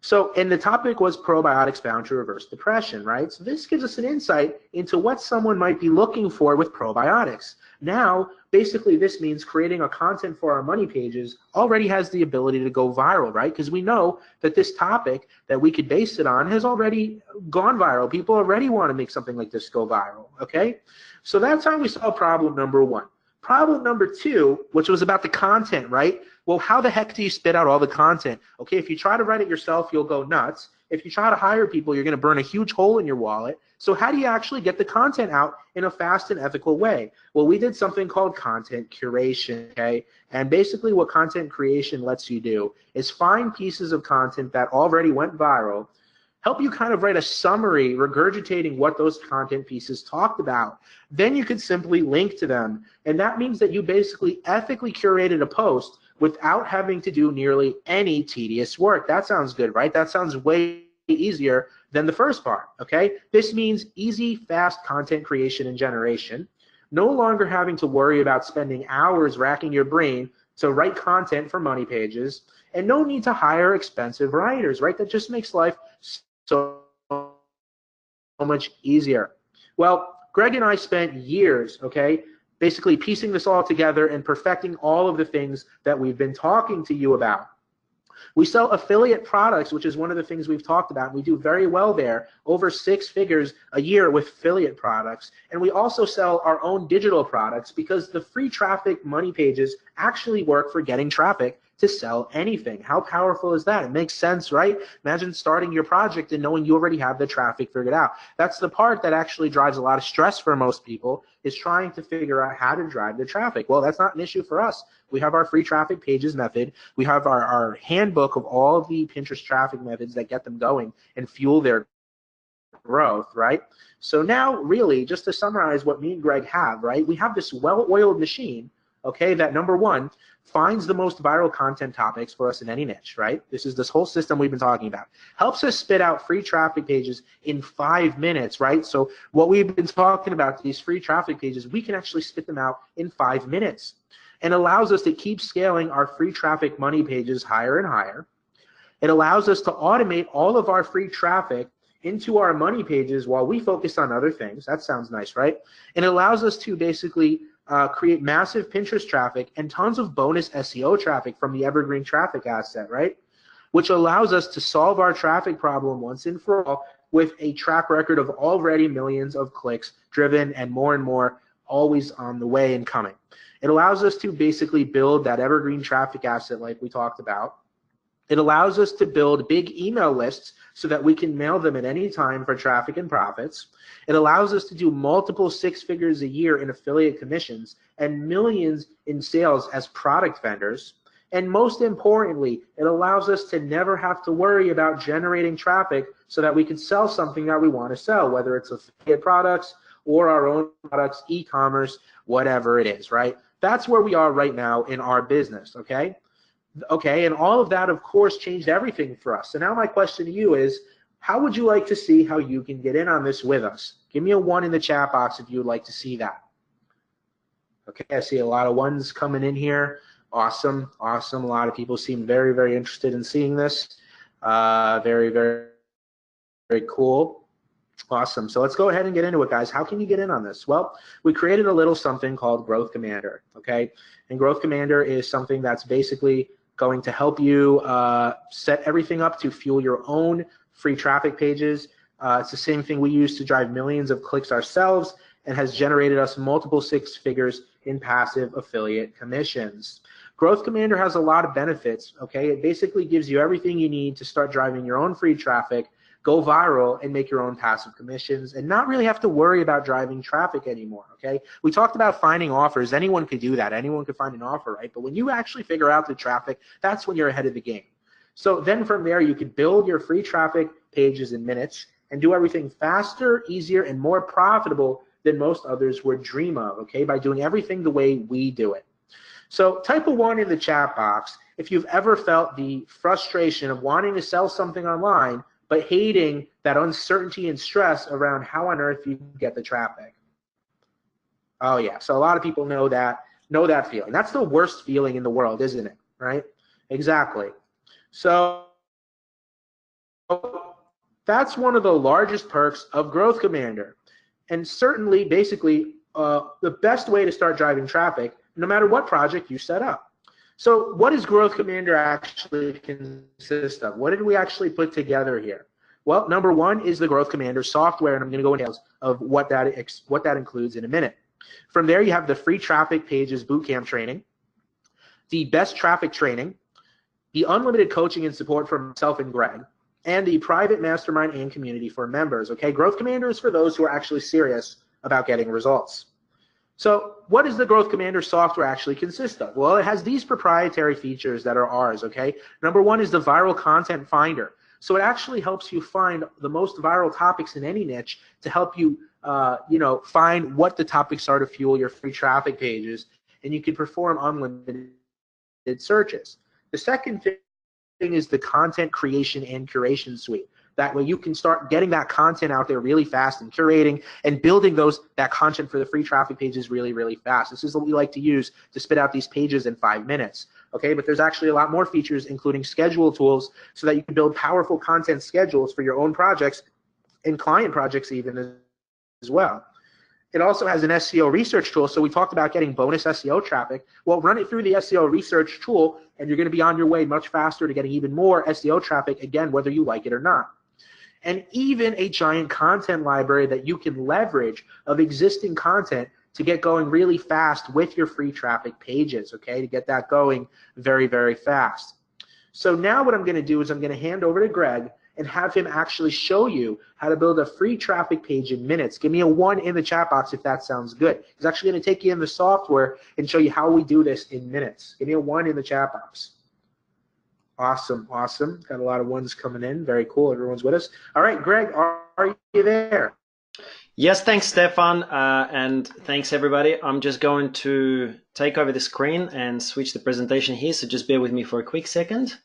So, and the topic was probiotics found to reverse depression, right? So this gives us an insight into what someone might be looking for with probiotics. Now, basically this means creating a content for our money pages already has the ability to go viral, right? Because we know that this topic that we could base it on has already gone viral. People already want to make something like this go viral, okay? So that's how we solve problem number one. Problem number two, which was about the content, right? Well, how the heck do you spit out all the content? Okay, if you try to write it yourself, you'll go nuts. If you try to hire people, you're going to burn a huge hole in your wallet. So how do you actually get the content out in a fast and ethical way? Well, we did something called content curation, okay? And basically what content creation lets you do is find pieces of content that already went viral, help you kind of write a summary regurgitating what those content pieces talked about. Then you could simply link to them. And that means that you basically ethically curated a post without having to do nearly any tedious work. That sounds good, right? That sounds way easier than the first part, okay? This means easy, fast content creation and generation. No longer having to worry about spending hours racking your brain to write content for money pages, and no need to hire expensive writers, right? That just makes life so much easier. Well, Greg and I spent years, okay, basically piecing this all together and perfecting all of the things that we've been talking to you about. We sell affiliate products, which is one of the things we've talked about. We do very well there, over 6 figures a year with affiliate products. And we also sell our own digital products because the free traffic money pages actually work for getting traffic to sell anything. How powerful is that? It makes sense, right? Imagine starting your project and knowing you already have the traffic figured out. That's the part that actually drives a lot of stress for most people, is trying to figure out how to drive the traffic. Well, that's not an issue for us. We have our free traffic pages method. We have our handbook of all of the Pinterest traffic methods that get them going and fuel their growth, right? So now, really, just to summarize what me and Greg have, right? We have this well-oiled machine, okay, that number one, finds the most viral content topics for us in any niche, right? This is this whole system we've been talking about. Helps us spit out free traffic pages in 5 minutes, right? So what we've been talking about, these free traffic pages, we can actually spit them out in 5 minutes, and allows us to keep scaling our free traffic money pages higher and higher. It allows us to automate all of our free traffic into our money pages while we focus on other things. That sounds nice, right? And it allows us to basically create massive Pinterest traffic and tons of bonus SEO traffic from the evergreen traffic asset, right? Which allows us to solve our traffic problem once and for all with a track record of already millions of clicks driven and more always on the way and coming. It allows us to basically build that evergreen traffic asset like we talked about. It allows us to build big email lists so that we can mail them at any time for traffic and profits. It allows us to do multiple 6 figures a year in affiliate commissions and millions in sales as product vendors. And most importantly, it allows us to never have to worry about generating traffic so that we can sell something that we want to sell, whether it's affiliate products or our own products, e-commerce, whatever it is, right? That's where we are right now in our business, okay? Okay, and all of that, of course, changed everything for us. So now my question to you is, how would you like to see how you can get in on this with us? Give me a 1 in the chat box if you would like to see that. Okay, I see a lot of ones coming in here. Awesome, awesome. A lot of people seem very, very interested in seeing this. Very, very, very cool. Awesome. So let's go ahead and get into it, guys. How can you get in on this? Well, we created a little something called Growth Commander, okay? And Growth Commander is something that's basically going to help you set everything up to fuel your own free traffic pages. It's the same thing we use to drive millions of clicks ourselves and has generated us multiple 6 figures in passive affiliate commissions. Growth Commander has a lot of benefits, okay? It basically gives you everything you need to start driving your own free traffic, go viral, and make your own passive commissions and not really have to worry about driving traffic anymore, okay? We talked about finding offers. Anyone could do that. Anyone could find an offer, right? But when you actually figure out the traffic, that's when you're ahead of the game. So then from there, you could build your free traffic pages in minutes and do everything faster, easier, and more profitable than most others would dream of, okay, by doing everything the way we do it. So type a 1 in the chat box if you've ever felt the frustration of wanting to sell something online but hating that uncertainty and stress around how on earth you get the traffic. Oh yeah, so a lot of people know that feeling. That's the worst feeling in the world, isn't it, right? Exactly. So that's one of the largest perks of Growth Commander. And certainly, basically, the best way to start driving traffic, no matter what project you set up. So what does Growth Commander actually consist of? What did we actually put together here? Well, number 1 is the Growth Commander software, and I'm going to go into details of what that includes in a minute. From there, you have the free traffic pages bootcamp training, the best traffic training, the unlimited coaching and support from myself and Greg, and the private mastermind and community for members. Okay, Growth Commander is for those who are actually serious about getting results. So what does the Growth Commander software actually consist of? Well, it has these proprietary features that are ours, okay? Number 1 is the viral content finder. So it actually helps you find the most viral topics in any niche to help you, find what the topics are to fuel your free traffic pages, and you can perform unlimited searches. The second thing is the content creation and curation suite. That way you can start getting that content out there really fast and curating and building that content for the free traffic pages really, really fast. This is what we like to use to spit out these pages in 5 minutes. Okay, but there's actually a lot more features, including schedule tools, so that you can build powerful content schedules for your own projects and client projects even as well. It also has an SEO research tool. So we talked about getting bonus SEO traffic. Well, run it through the SEO research tool, and you're going to be on your way much faster to getting even more SEO traffic, again, whether you like it or not. And even a giant content library that you can leverage of existing content to get going really fast with your free traffic pages, okay, to get that going very, very fast. So now what I'm going to do is I'm going to hand over to Greg and have him actually show you how to build a free traffic page in minutes. Give me a 1 in the chat box if that sounds good. He's actually going to take you in the software and show you how we do this in minutes. Give me a 1 in the chat box. Awesome, awesome. Got a lot of ones coming in. Very cool. Everyone's with us. All right, Greg, are you there? Yes, thanks, Stefan, and thanks, everybody. I'm just going to take over the screen and switch the presentation here, so just bear with me for a quick second.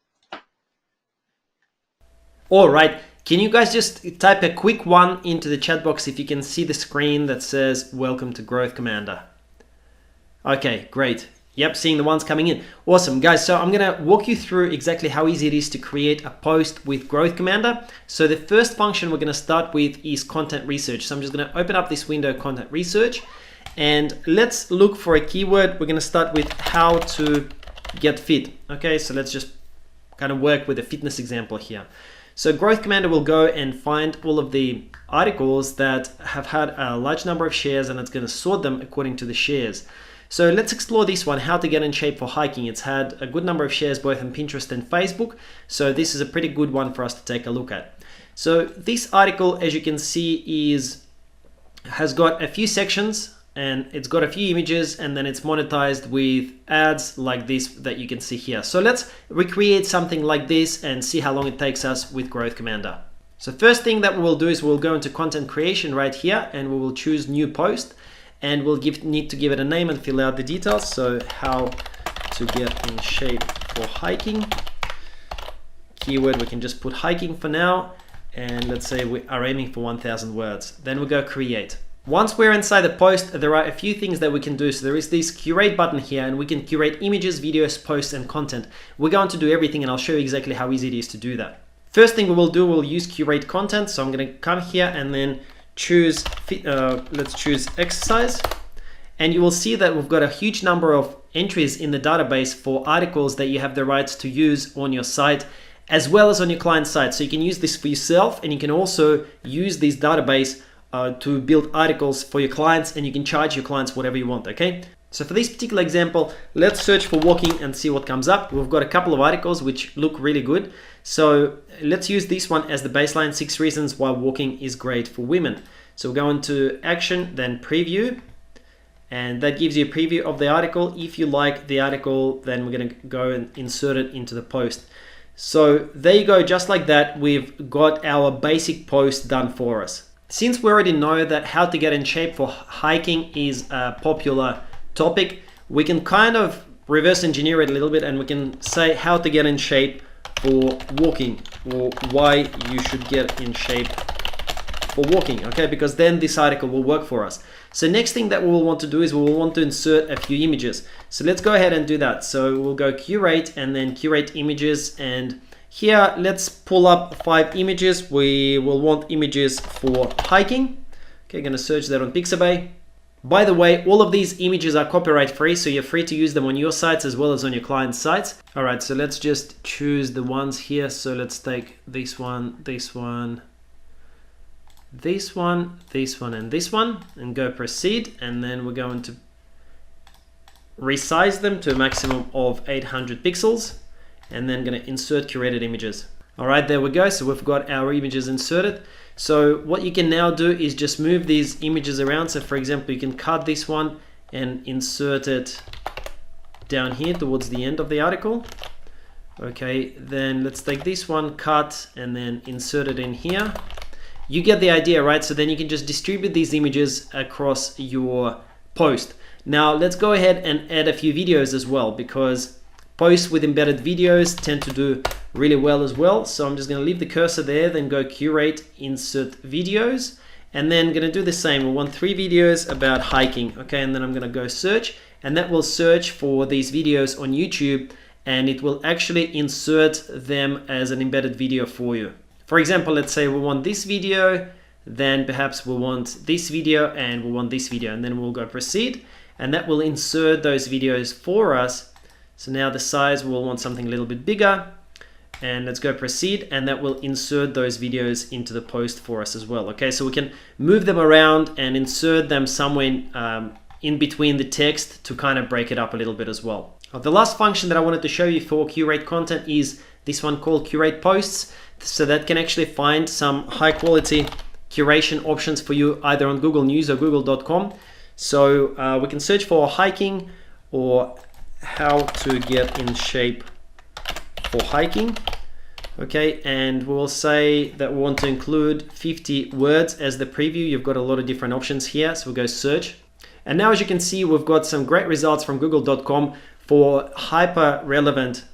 All right, can you guys just type a quick 1 into the chat box if you can see the screen that says welcome to Growth Commander? Okay, great. Yep, seeing the ones coming in. Awesome, guys. So I'm going to walk you through exactly how easy it is to create a post with Growth Commander. So the first function we're going to start with is content research. So I'm just going to open up this window, content research, and let's look for a keyword. We're going to start with how to get fit. Okay, so let's just kind of work with a fitness example here. So Growth Commander will go and find all of the articles that have had a large number of shares, and it's going to sort them according to the shares. So let's explore this one, how to get in shape for hiking. It's had a good number of shares both on Pinterest and Facebook. So this is a pretty good one for us to take a look at. So this article, as you can see, has got a few sections. and it's got a few images, and then it's monetized with ads like this that you can see here. So let's recreate something like this and see how long it takes us with Growth Commander. So first thing that we will do is we'll go into content creation right here, and we will choose new post, and we'll need to give it a name and fill out the details. So how to get in shape for hiking. Keyword, we can just put hiking for now, and let's say we are aiming for 1,000 words. Then we go create. Once we're inside the post, there are a few things that we can do. So there is this curate button here, and we can curate images, videos, posts, and content. We're going to do everything, and I'll show you exactly how easy it is to do that. First thing we will do, we'll use curate content. So I'm going to come here and then choose, let's choose exercise. And you will see that we've got a huge number of entries in the database for articles that you have the rights to use on your site, as well as on your client site. So you can use this for yourself, and you can also use this database to build articles for your clients, and you can charge your clients whatever you want, okay? So for this particular example, let's search for walking and see what comes up. We've got a couple of articles which look really good. So let's use this one as the baseline, 6 reasons why walking is great for women. So we'll go into action, then preview, and that gives you a preview of the article. If you like the article, then we're gonna go and insert it into the post. So there you go, just like that, we've got our basic post done for us. Since we already know that how to get in shape for hiking is a popular topic, we can kind of reverse engineer it a little bit, and we can say how to get in shape for walking, or why you should get in shape for walking, okay? Because then this article will work for us. So next thing that we will want to do is we will want to insert a few images. So let's go ahead and do that. So we'll go curate and then curate images, and here let's pull up 5 images. We will want images for hiking. Okay, gonna search that on Pixabay. By the way, all of these images are copyright free, so you're free to use them on your sites as well as on your client's sites. All right, so let's just choose the ones here. So let's take this one, this one, this one, this one, and this one, and go proceed. And then we're going to resize them to a maximum of 800 pixels, and then going to insert curated images. All right, there we go. So we've got our images inserted. So what you can now do is just move these images around. So for example, you can cut this one and insert it down here towards the end of the article. Okay, then let's take this one, cut, and then insert it in here. You get the idea, right? So then you can just distribute these images across your post. Now let's go ahead and add a few videos as well, because posts with embedded videos tend to do really well as well. So I'm just going to leave the cursor there, then go curate, insert videos, and then going to do the same. We want 3 videos about hiking. Okay, and then I'm going to go search, and that will search for these videos on YouTube, and it will actually insert them as an embedded video for you. For example, let's say we want this video, then perhaps we want this video, and we want this video, and then we'll go proceed, and that will insert those videos for us. So now the size, we'll want something a little bit bigger, and let's go proceed, and that will insert those videos into the post for us as well. Okay, so we can move them around and insert them somewhere in between the text to kind of break it up a little bit as well. The last function that I wanted to show you for curate content is this one called curate posts. So that can actually find some high quality curation options for you either on Google News or google.com. So we can search for hiking or how to get in shape for hiking. Okay, and we'll say that we want to include 50 words as the preview. You've got a lot of different options here, so we'll go search. And now as you can see, we've got some great results from google.com for hyper relevant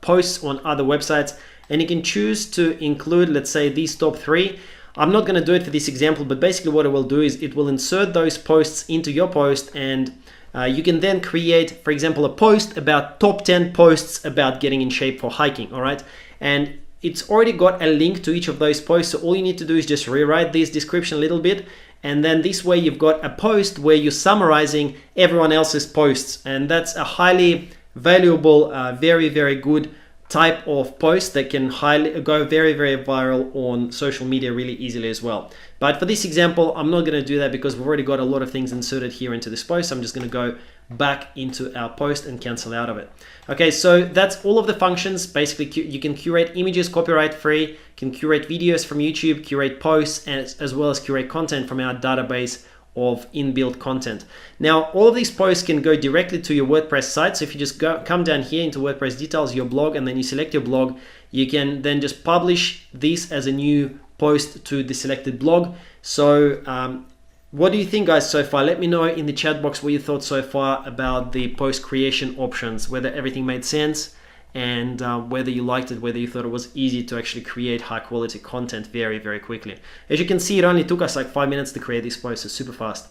posts on other websites. And you can choose to include, let's say, these top 3. I'm not going to do it for this example, but basically what it will do is it will insert those posts into your post, and you can then create, for example, a post about top 10 posts about getting in shape for hiking, all right? And it's already got a link to each of those posts, so all you need to do is just rewrite this description a little bit, and then this way you've got a post where you're summarizing everyone else's posts, and that's a highly valuable, very, very good type of post that can go very, very viral on social media really easily as well. But for this example, I'm not going to do that because we've already got a lot of things inserted here into this post. I'm just going to go back into our post and cancel out of it. Okay, so that's all of the functions. Basically, you can curate images copyright free, can curate videos from YouTube, curate posts, as well as curate content from our database of inbuilt content. Now, all of these posts can go directly to your WordPress site. So if you just come down here into WordPress details, your blog, and then you select your blog, you can then just publish this as a new post to the selected blog. So what do you think, guys, so far? Let me know in the chat box what you thought so far about the post creation options, whether everything made sense, and whether you liked it, whether you thought it was easy to actually create high quality content very, very quickly. As you can see, it only took us like 5 minutes to create this post, so super fast.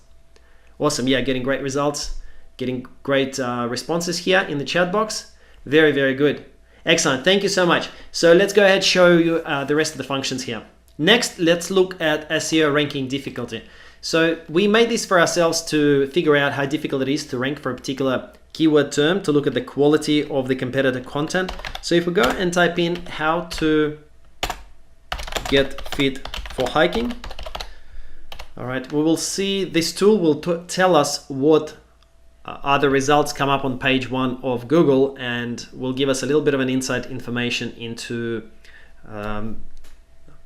Awesome, yeah, getting great results, getting great responses here in the chat box. Very, very good. Excellent, thank you so much. So let's go ahead and show you the rest of the functions here. Next, let's look at SEO ranking difficulty. So we made this for ourselves to figure out how difficult it is to rank for a particular keyword term, to look at the quality of the competitor content. So if we go and type in how to get fit for hiking, all right, we will see this tool will tell us what are the results come up on page 1 of Google, and will give us a little bit of an insight information into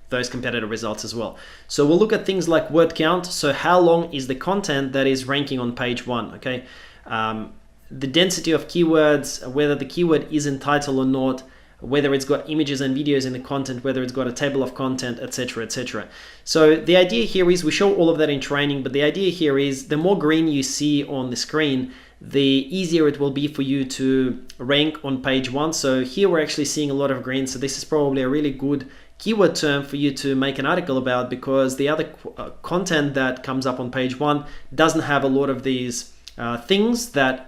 those competitor results as well. So we'll look at things like word count. So how long is the content that is ranking on page 1, okay? The density of keywords, whether the keyword is in title or not, whether it's got images and videos in the content, whether it's got a table of content, etc., etc. So the idea here is, we show all of that in training, but the idea here is the more green you see on the screen, the easier it will be for you to rank on page 1. So here we're actually seeing a lot of green, so this is probably a really good keyword term for you to make an article about, because the other content that comes up on page 1 doesn't have a lot of these things that,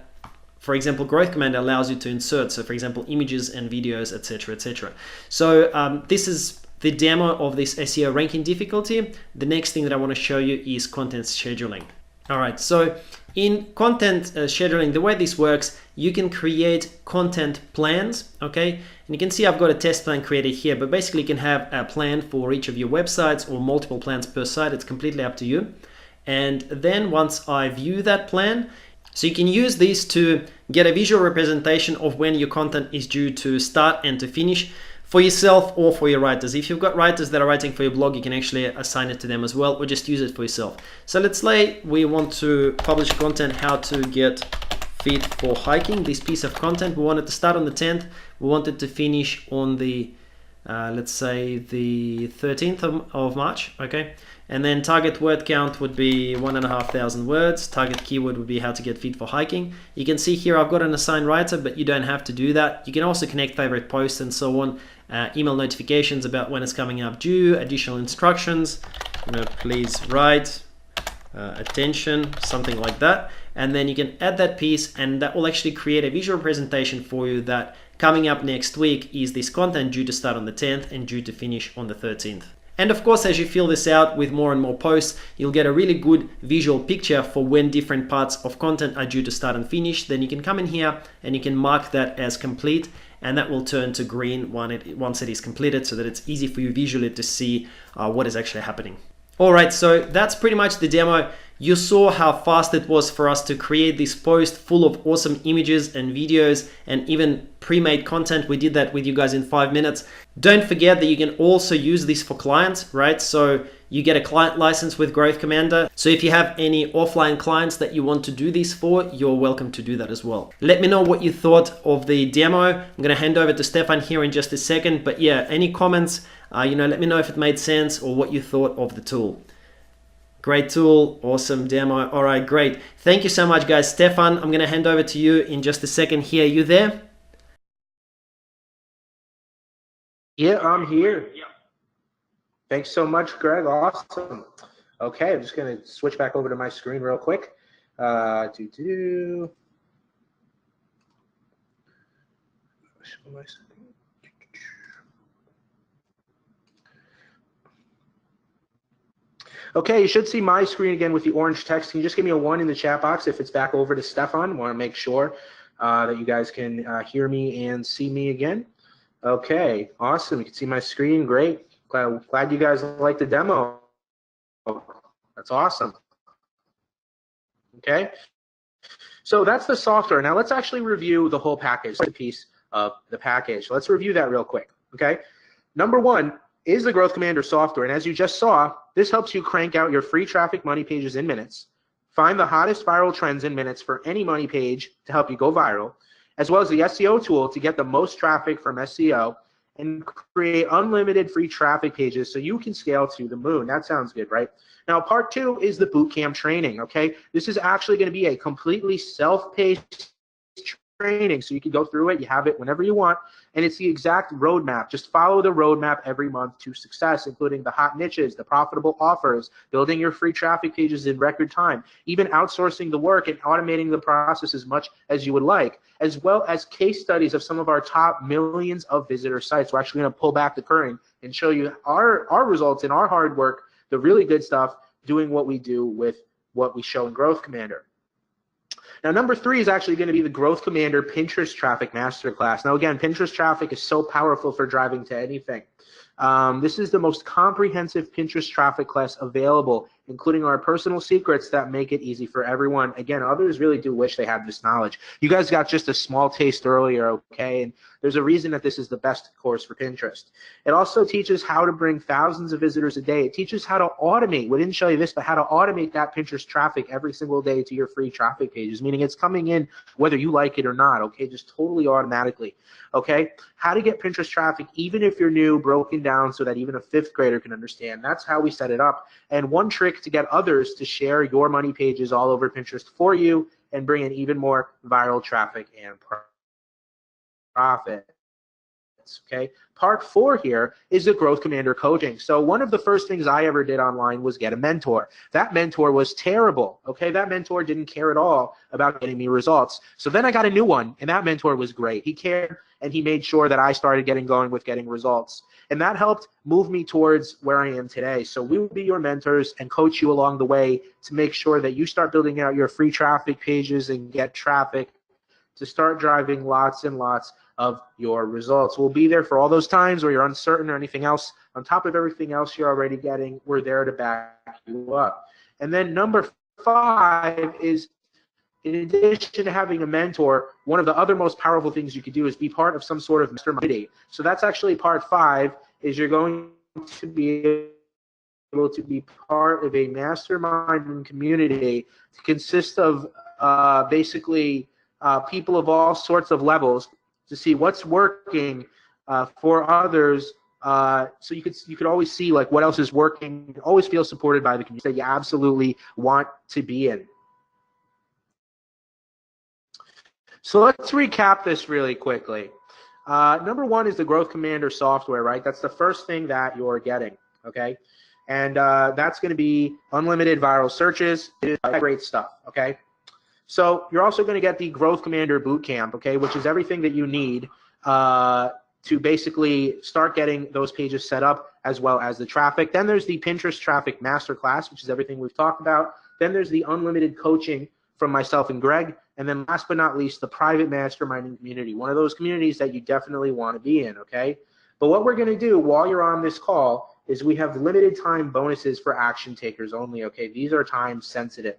for example, Growth Commander allows you to insert. So for example, images and videos, etc., etc. So this is the demo of this SEO ranking difficulty. The next thing that I want to show you is content scheduling. All right, so in content scheduling, the way this works, you can create content plans, okay? And you can see I've got a test plan created here, but basically you can have a plan for each of your websites or multiple plans per site. It's completely up to you. And then once I view that plan, so you can use this to get a visual representation of when your content is due to start and to finish, for yourself or for your writers. If you've got writers that are writing for your blog, you can actually assign it to them as well, or just use it for yourself. So let's say we want to publish content, how to get fit for hiking. This piece of content, we want it to start on the 10th. We want it to finish on the, let's say the 13th of March, okay? And then target word count would be 1,500 words. Target keyword would be how to get fit for hiking. You can see here I've got an assigned writer, but you don't have to do that. You can also connect favorite posts and so on. Email notifications about when it's coming up due, additional instructions, please write, attention, something like that. And then you can add that piece, and that will actually create a visual presentation for you that coming up next week is this content due to start on the 10th and due to finish on the 13th. And of course, as you fill this out with more and more posts, you'll get a really good visual picture for when different parts of content are due to start and finish. Then you can come in here and you can mark that as complete, and that will turn to green once it is completed, so that it's easy for you visually to see what is actually happening. All right, so that's pretty much the demo. You saw how fast it was for us to create this post full of awesome images and videos and even pre-made content. We did that with you guys in 5 minutes. Don't forget that you can also use this for clients, right? So you get a client license with Growth Commander. So if you have any offline clients that you want to do this for, you're welcome to do that as well. Let me know what you thought of the demo. I'm gonna hand over to Stefan here in just a second, but yeah, any comments, let me know if it made sense or what you thought of the tool. Great tool, awesome demo. All right, great. Thank you so much, guys. Stefan, I'm gonna hand over to you in just a second here. You there? Yeah, I'm here. Yeah. Thanks so much, Greg. Awesome. Okay, I'm just gonna switch back over to my screen real quick. Okay, you should see my screen again with the orange text. Can you just give me a 1 in the chat box if it's back over to Stefan? Want to make sure that you guys can hear me and see me again. Okay, awesome. You can see my screen. Great. Glad you guys like the demo. That's awesome. Okay, so that's the software. Now let's actually review the whole package, the piece of the package. Let's review that real quick. Okay, number 1 is the Growth Commander software, and as you just saw, this helps you crank out your free traffic money pages in minutes. find the hottest viral trends in minutes for any money page to help you go viral, as well as the SEO tool to get the most traffic from SEO, and create unlimited free traffic pages so you can scale to the moon. That sounds good, right? Now, part 2 is the bootcamp training, okay? This is actually going to be a completely self-paced training, so you can go through it, you have it whenever you want, and it's the exact roadmap. Just follow the roadmap every month to success, including the hot niches, the profitable offers, building your free traffic pages in record time, even outsourcing the work and automating the process as much as you would like, as well as case studies of some of our top millions of visitor sites. We're actually going to pull back the curtain and show you our results and our hard work, the really good stuff, doing what we do with what we show in Growth Commander. Now, number 3 is actually going to be the Growth Commander Pinterest Traffic Masterclass. Now, again, Pinterest traffic is so powerful for driving to anything. This is the most comprehensive Pinterest traffic class available, including our personal secrets that make it easy for everyone. Again, others really do wish they had this knowledge. You guys got just a small taste earlier, okay? And there's a reason that this is the best course for Pinterest. It also teaches how to bring thousands of visitors a day. It teaches how to automate. We didn't show you this, but how to automate that Pinterest traffic every single day to your free traffic pages, meaning it's coming in whether you like it or not, okay? Just totally automatically, okay? How to get Pinterest traffic, even if you're new, broken down so that even a 5th grader can understand. That's how we set it up. And one trick to get others to share your money pages all over Pinterest for you and bring in even more viral traffic and profit. Okay. Part 4 here is the Growth Commander coaching. So one of the first things I ever did online was get a mentor. That mentor was terrible. Okay. That mentor didn't care at all about getting me results. So then I got a new one, and that mentor was great. He cared, and he made sure that I started getting going with getting results. And that helped move me towards where I am today. So we will be your mentors and coach you along the way to make sure that you start building out your free traffic pages and get traffic to start driving lots and lots of your results. We'll be there for all those times where you're uncertain or anything else. On top of everything else you're already getting, we're there to back you up. And then number 5 is, in addition to having a mentor, one of the other most powerful things you could do is be part of some sort of mastermind. So that's actually part 5, is you're going to be able to be part of a mastermind community to consist of basically people of all sorts of levels to see what's working for others. So you could always see like what else is working, always feel supported by the community that you absolutely want to be in. So let's recap this really quickly. Number 1 is the Growth Commander software, right? That's the first thing that you're getting, okay? And that's going to be unlimited viral searches. It is great stuff, okay? So you're also going to get the Growth Commander Bootcamp, okay, which is everything that you need to basically start getting those pages set up, as well as the traffic. Then there's the Pinterest Traffic Masterclass, which is everything we've talked about. Then there's the unlimited coaching from myself and Greg. And then last but not least, the private masterminding community, one of those communities that you definitely want to be in, okay? But what we're going to do while you're on this call is we have limited time bonuses for action takers only, okay? These are time sensitive.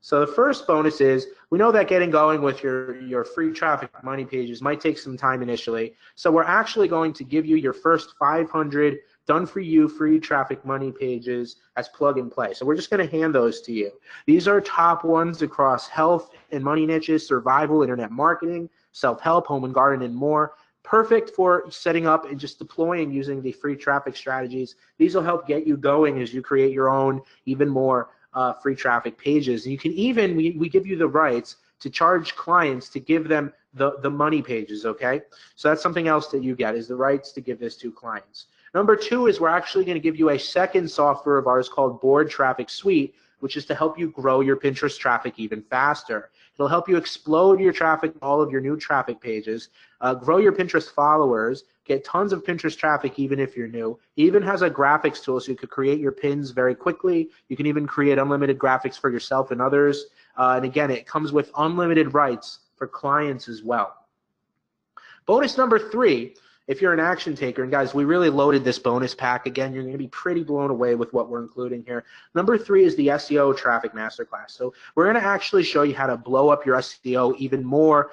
So the first bonus is, we know that getting going with your free traffic money pages might take some time initially. So we're actually going to give you your first 500 done for you free traffic money pages as plug and play. So we're just going to hand those to you. These are top ones across health and money niches, survival, internet marketing, self-help, home and garden, and more. Perfect for setting up and just deploying using the free traffic strategies. These will help get you going as you create your own even more free traffic pages. And you can even, we give you the rights to charge clients to give them the money pages, okay? So that's something else that you get, is the rights to give this to clients. Number 2 is we're actually going to give you a second software of ours called Board Traffic Suite, which is to help you grow your Pinterest traffic even faster. It'll help you explode your traffic, all of your new traffic pages, grow your Pinterest followers, get tons of Pinterest traffic even if you're new. It even has a graphics tool so you could create your pins very quickly. You can even create unlimited graphics for yourself and others. And again, it comes with unlimited rights for clients as well. Bonus number 3 if you're an action taker, and guys, we really loaded this bonus pack. Again, you're going to be pretty blown away with what we're including here. Number 3 is the SEO Traffic Masterclass. So we're going to actually show you how to blow up your SEO even more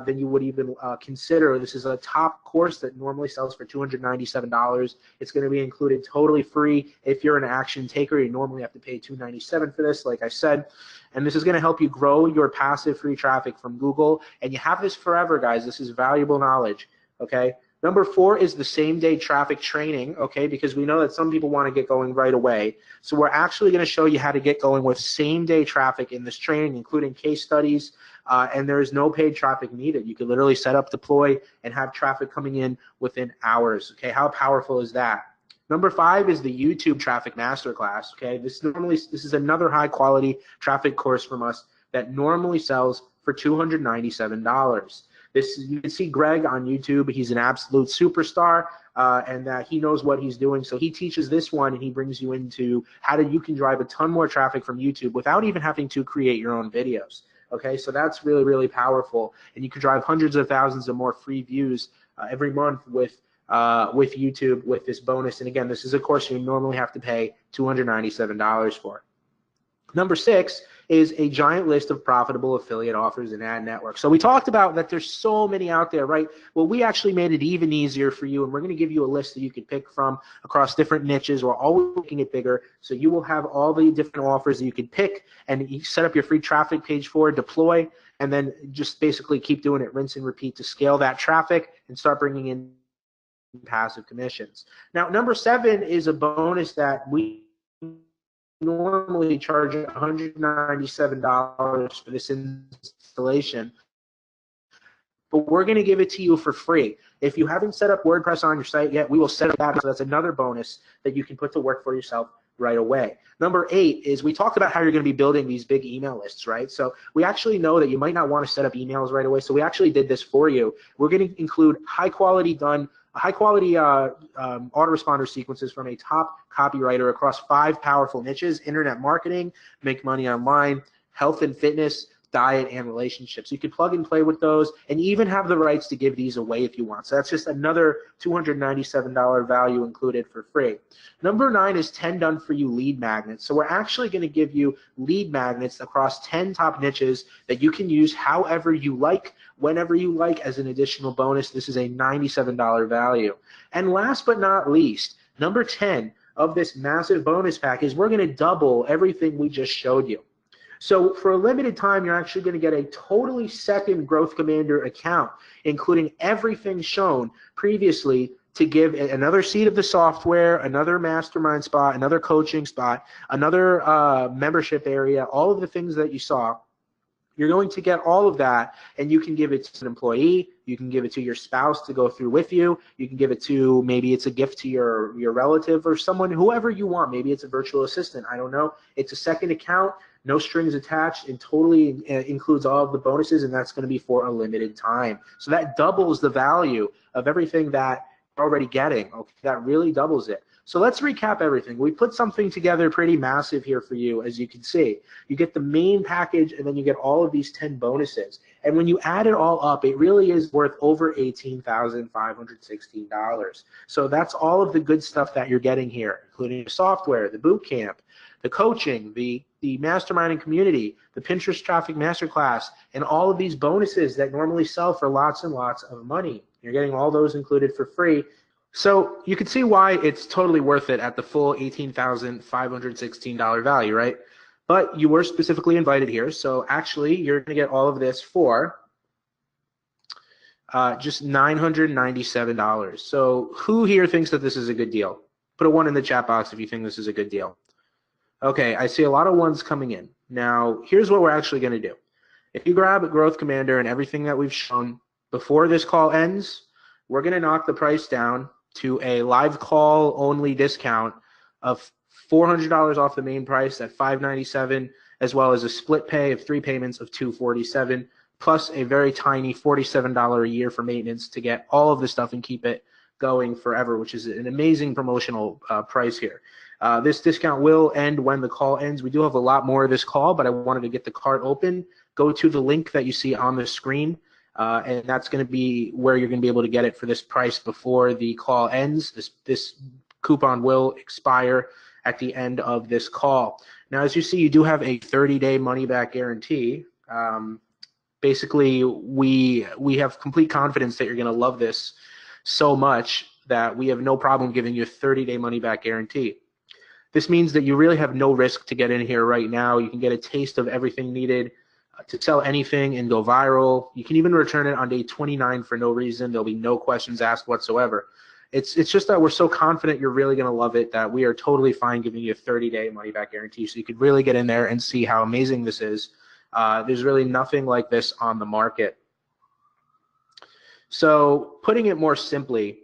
than you would even consider. This is a top course that normally sells for $297. It's going to be included totally free. If you're an action taker, you normally have to pay $297 for this, like I said. And this is going to help you grow your passive free traffic from Google. And you have this forever, guys. This is valuable knowledge, okay? Number 4 is the same-day traffic training, okay, because we know that some people want to get going right away. So we're actually going to show you how to get going with same-day traffic in this training, including case studies, and there is no paid traffic needed. You can literally set up, deploy, and have traffic coming in within hours, okay? How powerful is that? Number 5 is the YouTube Traffic Masterclass, okay? This is another high-quality traffic course from us that normally sells for $297. You can see Greg on YouTube. He's an absolute superstar, and he knows what he's doing. So he teaches this one, and he brings you into how you can drive a ton more traffic from YouTube without even having to create your own videos. Okay, so that's really, really powerful, and you can drive hundreds of thousands of more free views every month with YouTube with this bonus. And again, this is a course you normally have to pay $297 for. Number 6 is a giant list of profitable affiliate offers and ad networks. So we talked about that there's so many out there, right? Well, we actually made it even easier for you, and we're going to give you a list that you can pick from across different niches. We're always making it bigger, so you will have all the different offers that you can pick, and you set up your free traffic page for, deploy, and then just basically keep doing it, rinse and repeat to scale that traffic and start bringing in passive commissions. Now, number 7 is a bonus that we normally charge $197 for this installation, but we're going to give it to you for free. If you haven't set up WordPress on your site yet, we will set it up, so that's another bonus that you can put to work for yourself right away. Number 8 is we talked about how you're going to be building these big email lists, right? So we actually know that you might not want to set up emails right away, so we actually did this for you. We're going to include high-quality autoresponder sequences from a top copywriter across 5 powerful niches: internet marketing, make money online, health and fitness, diet, and relationships. You can plug and play with those, and you even have the rights to give these away if you want. So that's just another $297 value included for free. Number 9 is 10 done-for-you lead magnets. So we're actually going to give you lead magnets across 10 top niches that you can use however you like, whenever you like, as an additional bonus. This is a $97 value. And last but not least, number 10 of this massive bonus pack is we're going to double everything we just showed you. So for a limited time, you're actually going to get a totally second Growth Commander account, including everything shown previously, to give another seat of the software, another mastermind spot, another coaching spot, another membership area, all of the things that you saw. You're going to get all of that, and you can give it to an employee. You can give it to your spouse to go through with you. You can give it to, maybe it's a gift to your relative or someone, whoever you want. Maybe it's a virtual assistant. I don't know. It's a second account, no strings attached, and totally includes all of the bonuses, and that's going to be for a limited time. So that doubles the value of everything that you're already getting. Okay, that really doubles it. So let's recap everything. We put something together pretty massive here for you, as you can see. You get the main package, and then you get all of these 10 bonuses. And when you add it all up, it really is worth over $18,516. So that's all of the good stuff that you're getting here, including the software, the boot camp, the coaching, the masterminding community, the Pinterest Traffic Masterclass, and all of these bonuses that normally sell for lots and lots of money. You're getting all those included for free. So you can see why it's totally worth it at the full $18,516 value, right? But you were specifically invited here, so actually you're going to get all of this for just $997. So who here thinks that this is a good deal? Put a 1 in the chat box if you think this is a good deal. Okay, I see a lot of 1s coming in. Now, here's what we're actually going to do. If you grab a Growth Commander and everything that we've shown before this call ends, we're going to knock the price down to a live call only discount of $400 off the main price at $597, as well as a split pay of 3 payments of $247, plus a very tiny $47 a year for maintenance to get all of the stuff and keep it going forever, which is an amazing promotional price here. This discount will end when the call ends. We do have a lot more of this call, but I wanted to get the cart open. Go to the link that you see on the screen. and that's going to be where you're going to be able to get it for this price before the call ends. This coupon will expire at the end of this call. Now, as you see, you do have a 30-day money-back guarantee. Basically, we have complete confidence that you're going to love this so much that we have no problem giving you a 30-day money-back guarantee. This means that you really have no risk to get in here right now. You can get a taste of everything needed to sell anything and go viral. You can even return it on day 29 for no reason. There'll be no questions asked whatsoever. It's just that we're so confident you're really going to love it that we are totally fine giving you a 30-day money-back guarantee, so you could really get in there and see how amazing this is. There's really nothing like this on the market. So putting it more simply,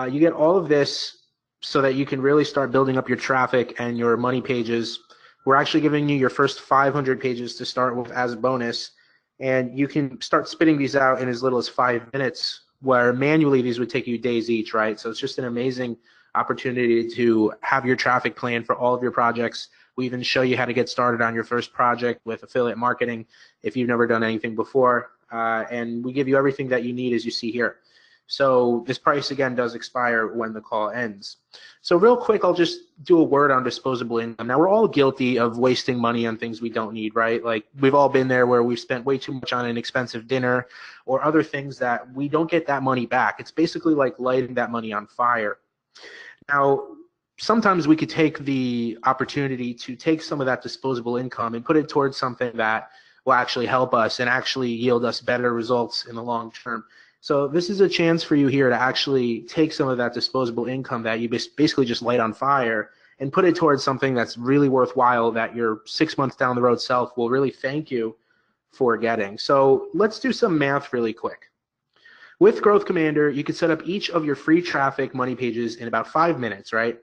you get all of this so that you can really start building up your traffic and your money pages. We're actually giving you your first 500 pages to start with as a bonus, and you can start spitting these out in as little as 5 minutes, where manually these would take you days each, right? So it's just an amazing opportunity to have your traffic plan for all of your projects. We even show you how to get started on your first project with affiliate marketing if you've never done anything before, and we give you everything that you need as you see here. So this price, again, does expire when the call ends. So real quick, I'll just do a word on disposable income. Now, we're all guilty of wasting money on things we don't need, right? Like, we've all been there where we've spent way too much on an expensive dinner or other things that we don't get that money back. It's basically like lighting that money on fire. Now, sometimes we could take the opportunity to take some of that disposable income and put it towards something that will actually help us and actually yield us better results in the long term. So this is a chance for you here to actually take some of that disposable income that you basically just light on fire and put it towards something that's really worthwhile that your 6 months down the road self will really thank you for getting. So let's do some math really quick. With Growth Commander, you can set up each of your free traffic money pages in about 5 minutes, right?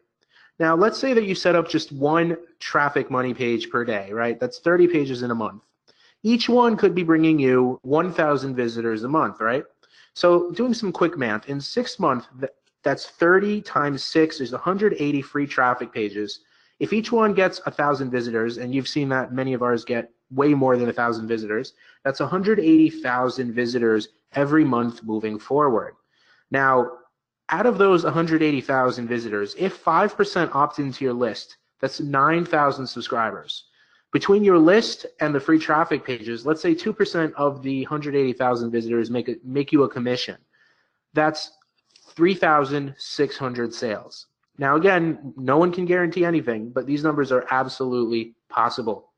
Now, let's say that you set up just one traffic money page per day, right? That's 30 pages in a month. Each one could be bringing you 1,000 visitors a month, right? So doing some quick math, in 6 months, that's 30 times 6 is 180 free traffic pages. If each one gets 1,000 visitors, and you've seen that many of ours get way more than 1,000 visitors, that's 180,000 visitors every month moving forward. Now, out of those 180,000 visitors, if 5% opt into your list, that's 9,000 subscribers. Between your list and the free traffic pages, let's say 2% of the 180,000 visitors make you a commission. That's 3,600 sales. Now, again, no one can guarantee anything, but these numbers are absolutely possible.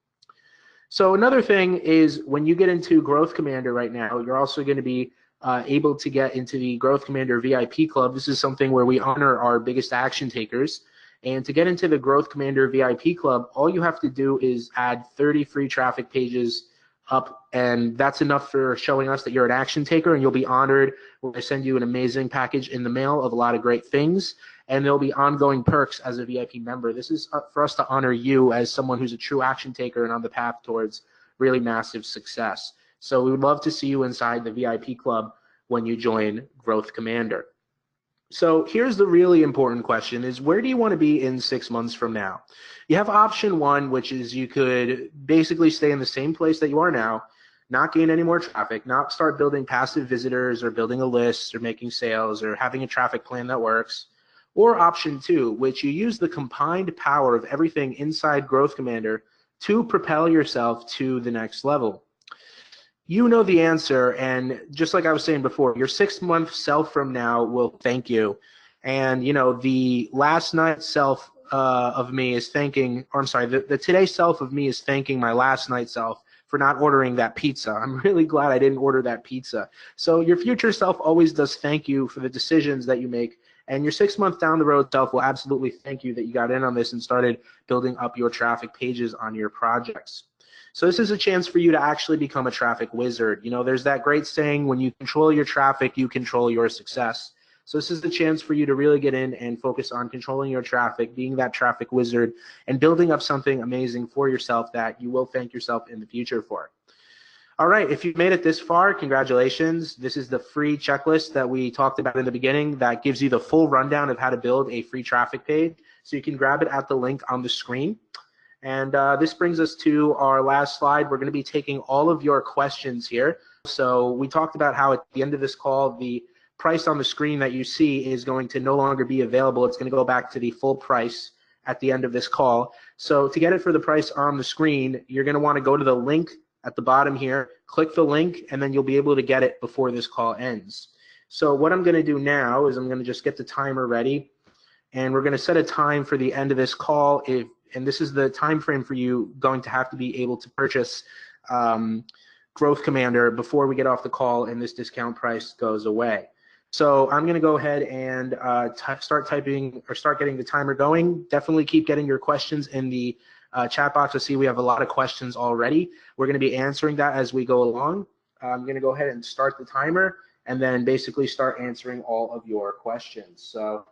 So another thing is when you get into Growth Commander right now, you're also going to be able to get into the Growth Commander VIP Club. This is something where we honor our biggest action takers. And to get into the Growth Commander VIP Club, all you have to do is add 30 free traffic pages up, and that's enough for showing us that you're an action taker, and you'll be honored. We're going to send you an amazing package in the mail of a lot of great things, and there'll be ongoing perks as a VIP member. This is for us to honor you as someone who's a true action taker and on the path towards really massive success. So we would love to see you inside the VIP Club when you join Growth Commander. So here's the really important question is, where do you want to be in 6 months from now? You have option one, which is you could basically stay in the same place that you are now, not gain any more traffic, not start building passive visitors or building a list or making sales or having a traffic plan that works. Or option two, which you use the combined power of everything inside Growth Commander to propel yourself to the next level. You know the answer, and just like I was saying before, your 6 month self from now will thank you. And you know, the last night self of me is thanking, or I'm sorry, the today self of me is thanking my last night self for not ordering that pizza. I'm really glad I didn't order that pizza. So your future self always does thank you for the decisions that you make, and your 6 month down the road self will absolutely thank you that you got in on this and started building up your traffic pages on your projects. So this is a chance for you to actually become a traffic wizard. You know, there's that great saying, when you control your traffic, you control your success. So this is the chance for you to really get in and focus on controlling your traffic, being that traffic wizard, and building up something amazing for yourself that you will thank yourself in the future for. All right, if you've made it this far, congratulations. This is the free checklist that we talked about in the beginning that gives you the full rundown of how to build a free traffic page. So you can grab it at the link on the screen. And this brings us to our last slide. We're going to be taking all of your questions here. So we talked about how at the end of this call, the price on the screen that you see is going to no longer be available. It's going to go back to the full price at the end of this call. So to get it for the price on the screen, you're going to want to go to the link at the bottom here, click the link, and then you'll be able to get it before this call ends. So what I'm going to do now is I'm going to just get the timer ready, and we're going to set a time for the end of this call. And this is the time frame for you going to have to be able to purchase Growth Commander before we get off the call and this discount price goes away. So I'm going to go ahead and start typing or start getting the timer going. Definitely keep getting your questions in the chat box. I see we have a lot of questions already. We're going to be answering that as we go along. I'm going to go ahead and start the timer and then basically start answering all of your questions. So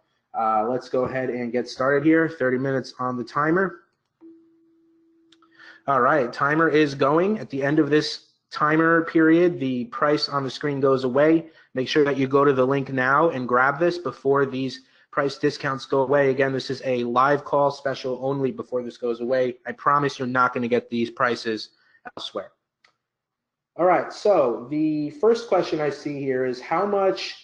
let's go ahead and get started here. 30 minutes on the timer. All right, timer is going. At the end of this timer period, the price on the screen goes away. Make sure that you go to the link now and grab this before these price discounts go away. Again, this is a live call special only before this goes away. I promise you're not going to get these prices elsewhere. All right, so the first question I see here is how much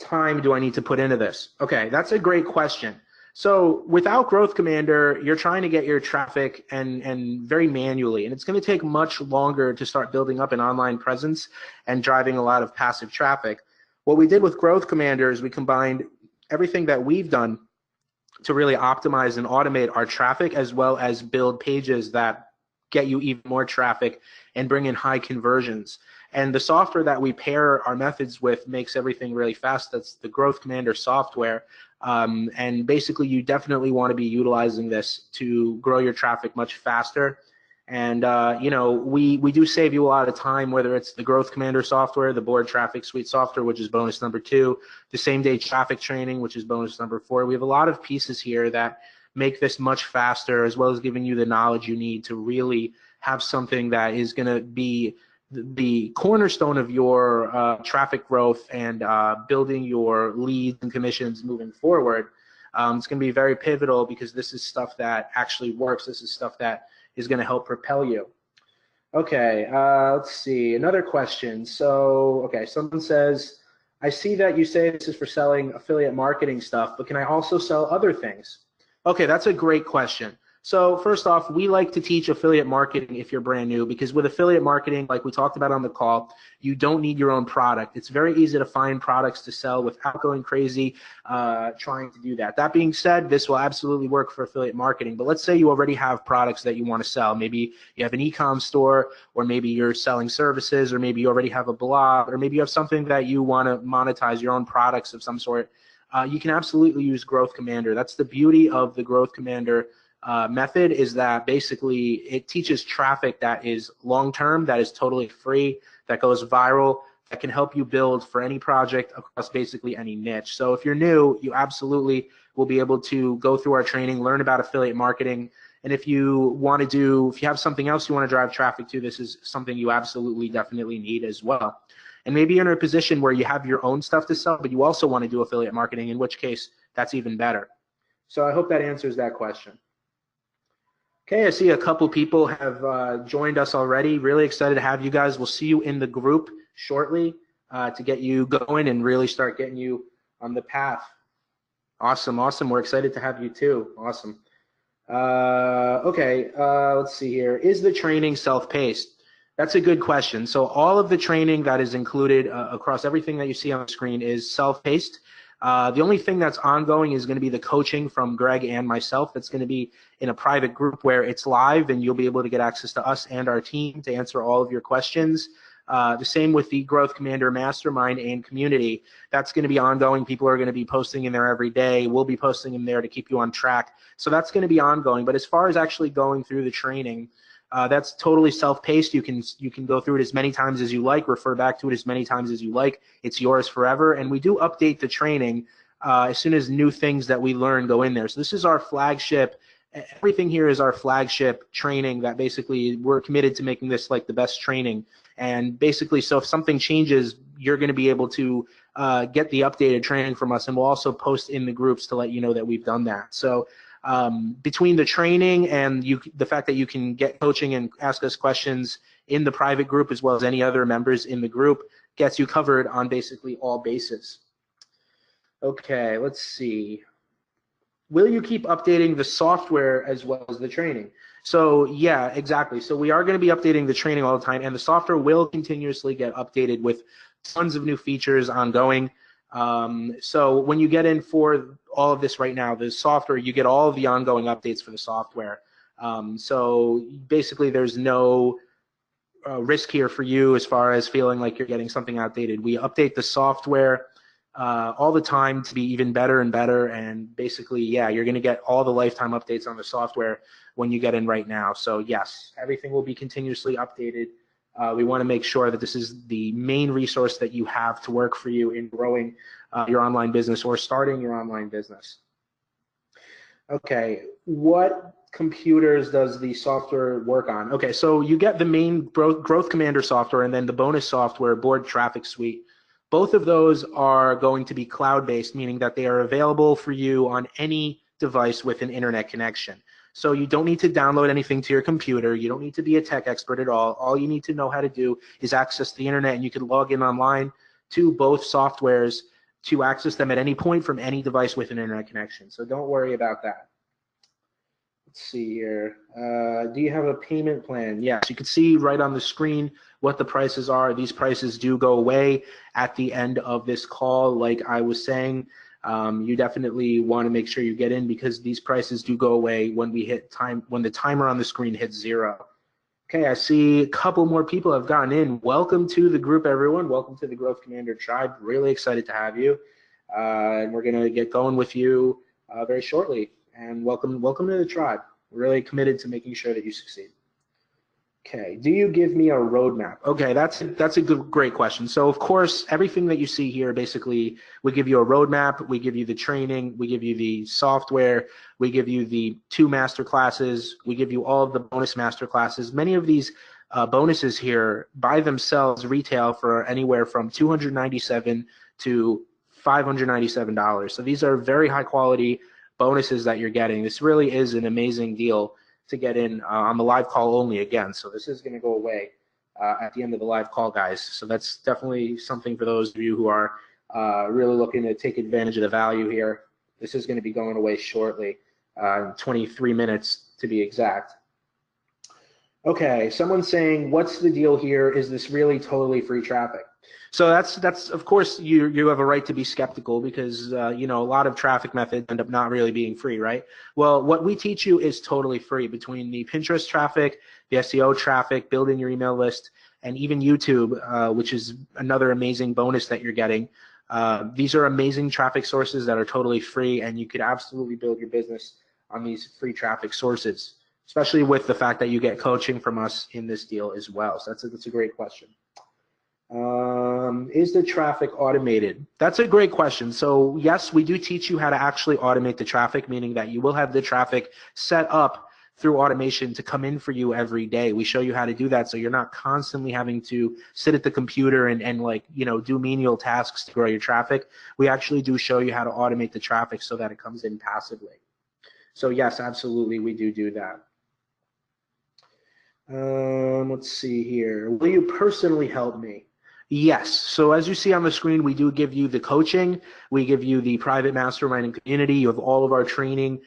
time do I need to put into this? Okay, that's a great question. So without Growth Commander, you're trying to get your traffic and very manually, and it's going to take much longer to start building up an online presence and driving a lot of passive traffic. What we did with Growth Commander is we combined everything that we've done to really optimize and automate our traffic, as well as build pages that get you even more traffic and bring in high conversions. And the software that we pair our methods with makes everything really fast. That's the Growth Commander software. And basically, you definitely want to be utilizing this to grow your traffic much faster. And, you know, we do save you a lot of time, whether it's the Growth Commander software, the Board Traffic Suite software, which is bonus number 2, the same-day traffic training, which is bonus number 4. We have a lot of pieces here that make this much faster, as well as giving you the knowledge you need to really have something that is going to be the cornerstone of your traffic growth and building your leads and commissions moving forward. It's going to be very pivotal because this is stuff that actually works. This is stuff that is going to help propel you. Okay, let's see. Another question. So, okay, someone says, I see that you say this is for selling affiliate marketing stuff, but can I also sell other things? Okay, that's a great question. So first off, we like to teach affiliate marketing if you're brand new, because with affiliate marketing, like we talked about on the call, you don't need your own product. It's very easy to find products to sell without going crazy trying to do that. That being said, this will absolutely work for affiliate marketing. But let's say you already have products that you want to sell. Maybe you have an e-com store, or maybe you're selling services, or maybe you already have a blog, or maybe you have something that you want to monetize, your own products of some sort. You can absolutely use Growth Commander. That's the beauty of the Growth Commander method, is that basically it teaches traffic that is long-term, that is totally free, that goes viral, that can help you build for any project across basically any niche. So if you're new, you absolutely will be able to go through our training, learn about affiliate marketing, and if you have something else you want to drive traffic to, this is something you absolutely definitely need as well. And maybe you're in a position where you have your own stuff to sell, but you also want to do affiliate marketing, in which case that's even better. So I hope that answers that question. Okay, I see a couple people have joined us already. Really excited to have you guys. We'll see you in the group shortly to get you going and really start getting you on the path. Awesome, awesome. We're excited to have you too. Awesome. Okay, let's see here. Is the training self-paced? That's a good question. So all of the training that is included across everything that you see on the screen is self-paced. The only thing that's ongoing is going to be the coaching from Greg and myself. That's going to be in a private group where it's live, and you'll be able to get access to us and our team to answer all of your questions. The same with the Growth Commander Mastermind and community. That's going to be ongoing. People are going to be posting in there every day. We'll be posting in there to keep you on track. So that's going to be ongoing. But as far as actually going through the training, that's totally self-paced. You can go through it as many times as you like, refer back to it as many times as you like. It's yours forever. And we do update the training as soon as new things that we learn go in there. So this is our flagship. Everything here is our flagship training that basically we're committed to making this like the best training. And basically, so if something changes, you're going to be able to get the updated training from us, and we'll also post in the groups to let you know that we've done that. So between the training and the fact that you can get coaching and ask us questions in the private group as well as any other members in the group, gets you covered on basically all bases. Okay, let's see. Will you keep updating the software as well as the training? So yeah, exactly. So we are going to be updating the training all the time, and the software will continuously get updated with tons of new features ongoing. So when you get in for all of this right now, the software, you get all of the ongoing updates for the software. So basically there's no risk here for you as far as feeling like you're getting something outdated. We update the software all the time to be even better and better, and basically, yeah, you're going to get all the lifetime updates on the software when you get in right now. So yes, everything will be continuously updated. We want to make sure that this is the main resource that you have to work for you in growing your online business or starting your online business. Okay, what computers does the software work on? Okay, so you get the main Growth Commander software and then the bonus software, Board Traffic Suite. Both of those are going to be cloud-based, meaning that they are available for you on any device with an internet connection. So you don't need to download anything to your computer. You don't need to be a tech expert at all. All you need to know how to do is access the internet, and you can log in online to both softwares to access them at any point from any device with an internet connection. So don't worry about that. Let's see here. Do you have a payment plan? Yes, you can see right on the screen what the prices are. These prices do go away at the end of this call. Like I was saying, you definitely want to make sure you get in because these prices do go away when we hit when the timer on the screen hits 0. Okay, I see a couple more people have gotten in. Welcome to the group, everyone. Welcome to the Growth Commander tribe. Really excited to have you. And we're going to get going with you very shortly. And welcome to the tribe. We're really committed to making sure that you succeed. Okay, do you give me a roadmap? Okay, that's a great question. So of course, everything that you see here, basically, we give you a roadmap, we give you the training, we give you the software, we give you the 2 master classes, we give you all of the bonus master classes. Many of these bonuses here by themselves retail for anywhere from $297 to $597. So these are very high quality bonuses that you're getting. This really is an amazing deal to get in on the live call only again. So this is going to go away at the end of the live call, guys. So that's definitely something for those of you who are really looking to take advantage of the value here. This is going to be going away shortly, 23 minutes to be exact. Okay, someone's saying, what's the deal here? Is this really totally free traffic? So that's of course you have a right to be skeptical because you know, a lot of traffic methods end up not really being free, right? Well, what we teach you is totally free. Between the Pinterest traffic, the SEO traffic, building your email list, and even YouTube, which is another amazing bonus that you're getting. These are amazing traffic sources that are totally free, and you could absolutely build your business on these free traffic sources, especially with the fact that you get coaching from us in this deal as well. So that's a great question. Is the traffic automated? That's a great question. So yes, we do teach you how to actually automate the traffic, meaning that you will have the traffic set up through automation to come in for you every day. We show you how to do that so you're not constantly having to sit at the computer and like, you know, do menial tasks to grow your traffic. We actually do show you how to automate the traffic so that it comes in passively. So yes, absolutely, we do that. Let's see here. Will you personally help me? Yes. So as you see on the screen, we do give you the coaching. We give you the private mastermind and community. You have all of our training.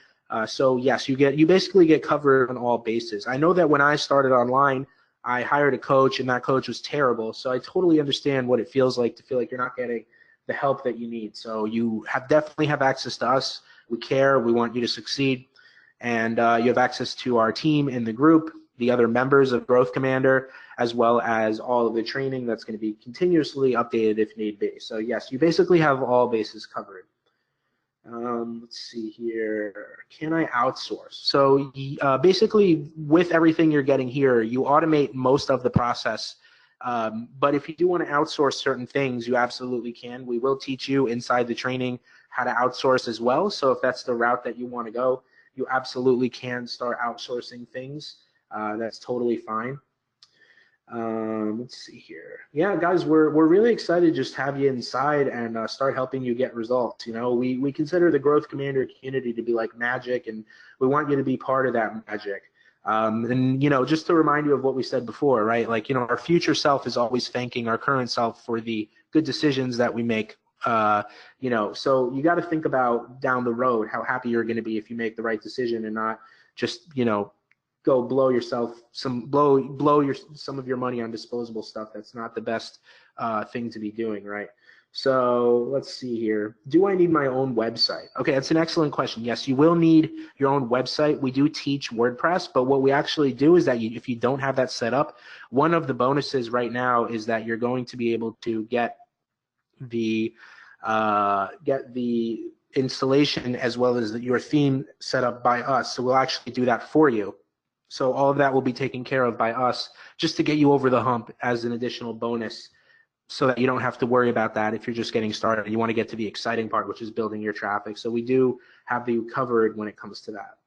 So yes, you basically get covered on all bases. I know that when I started online, I hired a coach and that coach was terrible. So I totally understand what it feels like to feel like you're not getting the help that you need. So you definitely have access to us. We care. We want you to succeed. And you have access to our team in the group, the other members of Growth Commander, as well as all of the training that's going to be continuously updated if need be. So yes, you basically have all bases covered. Let's see here. Can I outsource? So basically, with everything you're getting here, you automate most of the process. But if you do want to outsource certain things, you absolutely can. We will teach you inside the training how to outsource as well. So if that's the route that you want to go, you absolutely can start outsourcing things. That's totally fine. Let's see here. Yeah, guys, we're really excited to just have you inside and start helping you get results. You know, we consider the Growth Commander community to be like magic, and we want you to be part of that magic. And you know, just to remind you of what we said before, right? Like, you know, our future self is always thanking our current self for the good decisions that we make. You know, so you got to think about down the road how happy you're going to be if you make the right decision and not just, you know, go blow yourself some of your money on disposable stuff. That's not the best thing to be doing, right? So let's see here. Do I need my own website? Okay, that's an excellent question. Yes, you will need your own website. We do teach WordPress, but what we actually do is that if you don't have that set up, one of the bonuses right now is that you're going to be able to get the installation as well as your theme set up by us. So we'll actually do that for you. So all of that will be taken care of by us just to get you over the hump as an additional bonus so that you don't have to worry about that if you're just getting started. You want to get to the exciting part, which is building your traffic. So we do have you covered when it comes to that.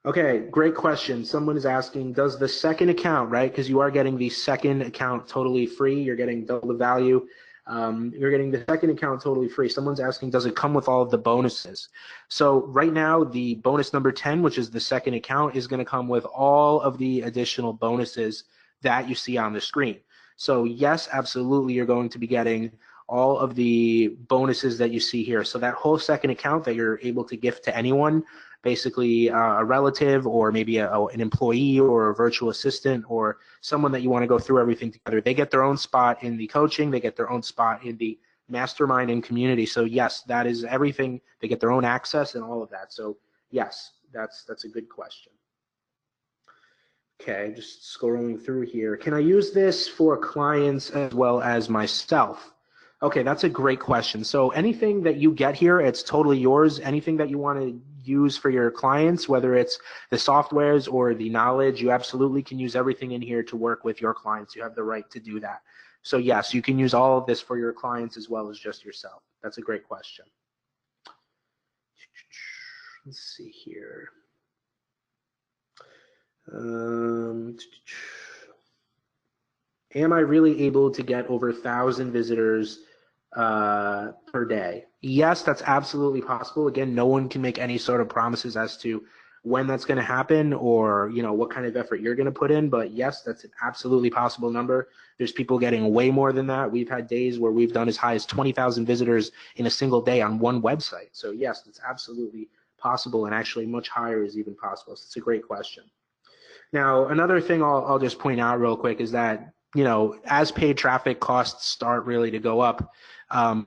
Okay, great question. Someone is asking, does the second account, right? Because you are getting the second account totally free. You're getting double the value. You're getting the second account totally free. Someone's asking, does it come with all of the bonuses? So right now, the bonus number 10, which is the second account, is going to come with all of the additional bonuses that you see on the screen. So yes, absolutely, you're going to be getting all of the bonuses that you see here. So that whole second account that you're able to gift to anyone, basically a relative or maybe an employee or a virtual assistant or someone that you want to go through everything together. They get their own spot in the coaching. They get their own spot in the mastermind and community. So yes, that is everything. They get their own access and all of that. So yes, that's a good question. Okay, just scrolling through here. Can I use this for clients as well as myself? Okay, that's a great question. So anything that you get here, it's totally yours. Anything that you want to use for your clients, whether it's the softwares or the knowledge, you absolutely can use everything in here to work with your clients. You have the right to do that. So yes, you can use all of this for your clients as well as just yourself. That's a great question. Let's see here. Am I really able to get over 1,000 visitors per day? Yes, that's absolutely possible. Again, no one can make any sort of promises as to when that's going to happen or, you know, what kind of effort you're going to put in. But yes, that's an absolutely possible number. There's people getting way more than that. We've had days where we've done as high as 20,000 visitors in a single day on one website. So yes, that's absolutely possible, and actually much higher is even possible. So it's a great question. Now, another thing I'll just point out real quick is that, you know, as paid traffic costs start really to go up,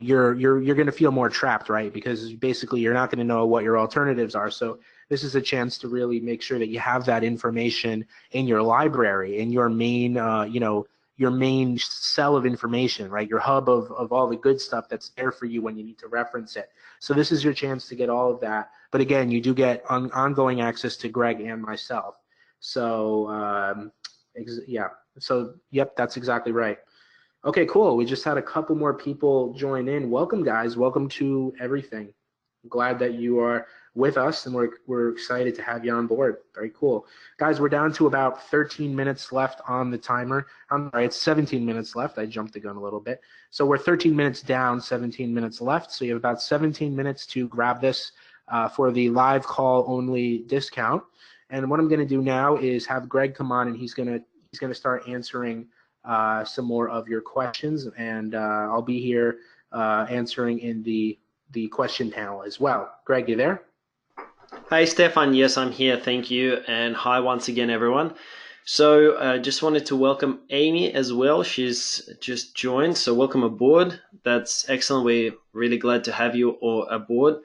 you're going to feel more trapped, right? Because basically you're not going to know what your alternatives are. So this is a chance to really make sure that you have that information in your library, in your main, you know, your main cell of information, right? Your hub of all the good stuff that's there for you when you need to reference it. So this is your chance to get all of that. But again, you do get ongoing access to Greg and myself. So yeah, so yep, that's exactly right. Okay, cool. We just had a couple more people join in. Welcome, guys. Welcome to everything. I'm glad that you are with us, and we're excited to have you on board. Very cool. Guys, we're down to about 13 minutes left on the timer. I'm sorry, it's 17 minutes left. I jumped the gun a little bit. So we're 13 minutes down, 17 minutes left. So you have about 17 minutes to grab this for the live call only discount. And what I'm going to do now is have Greg come on, and he's going to start answering some more of your questions, and I'll be here answering in the question panel as well. Greg, you there? Hey, Stefan. Yes, I'm here. Thank you. And hi once again, everyone. So just wanted to welcome Amy as well. She's just joined. So welcome aboard. That's excellent. We're really glad to have you all aboard.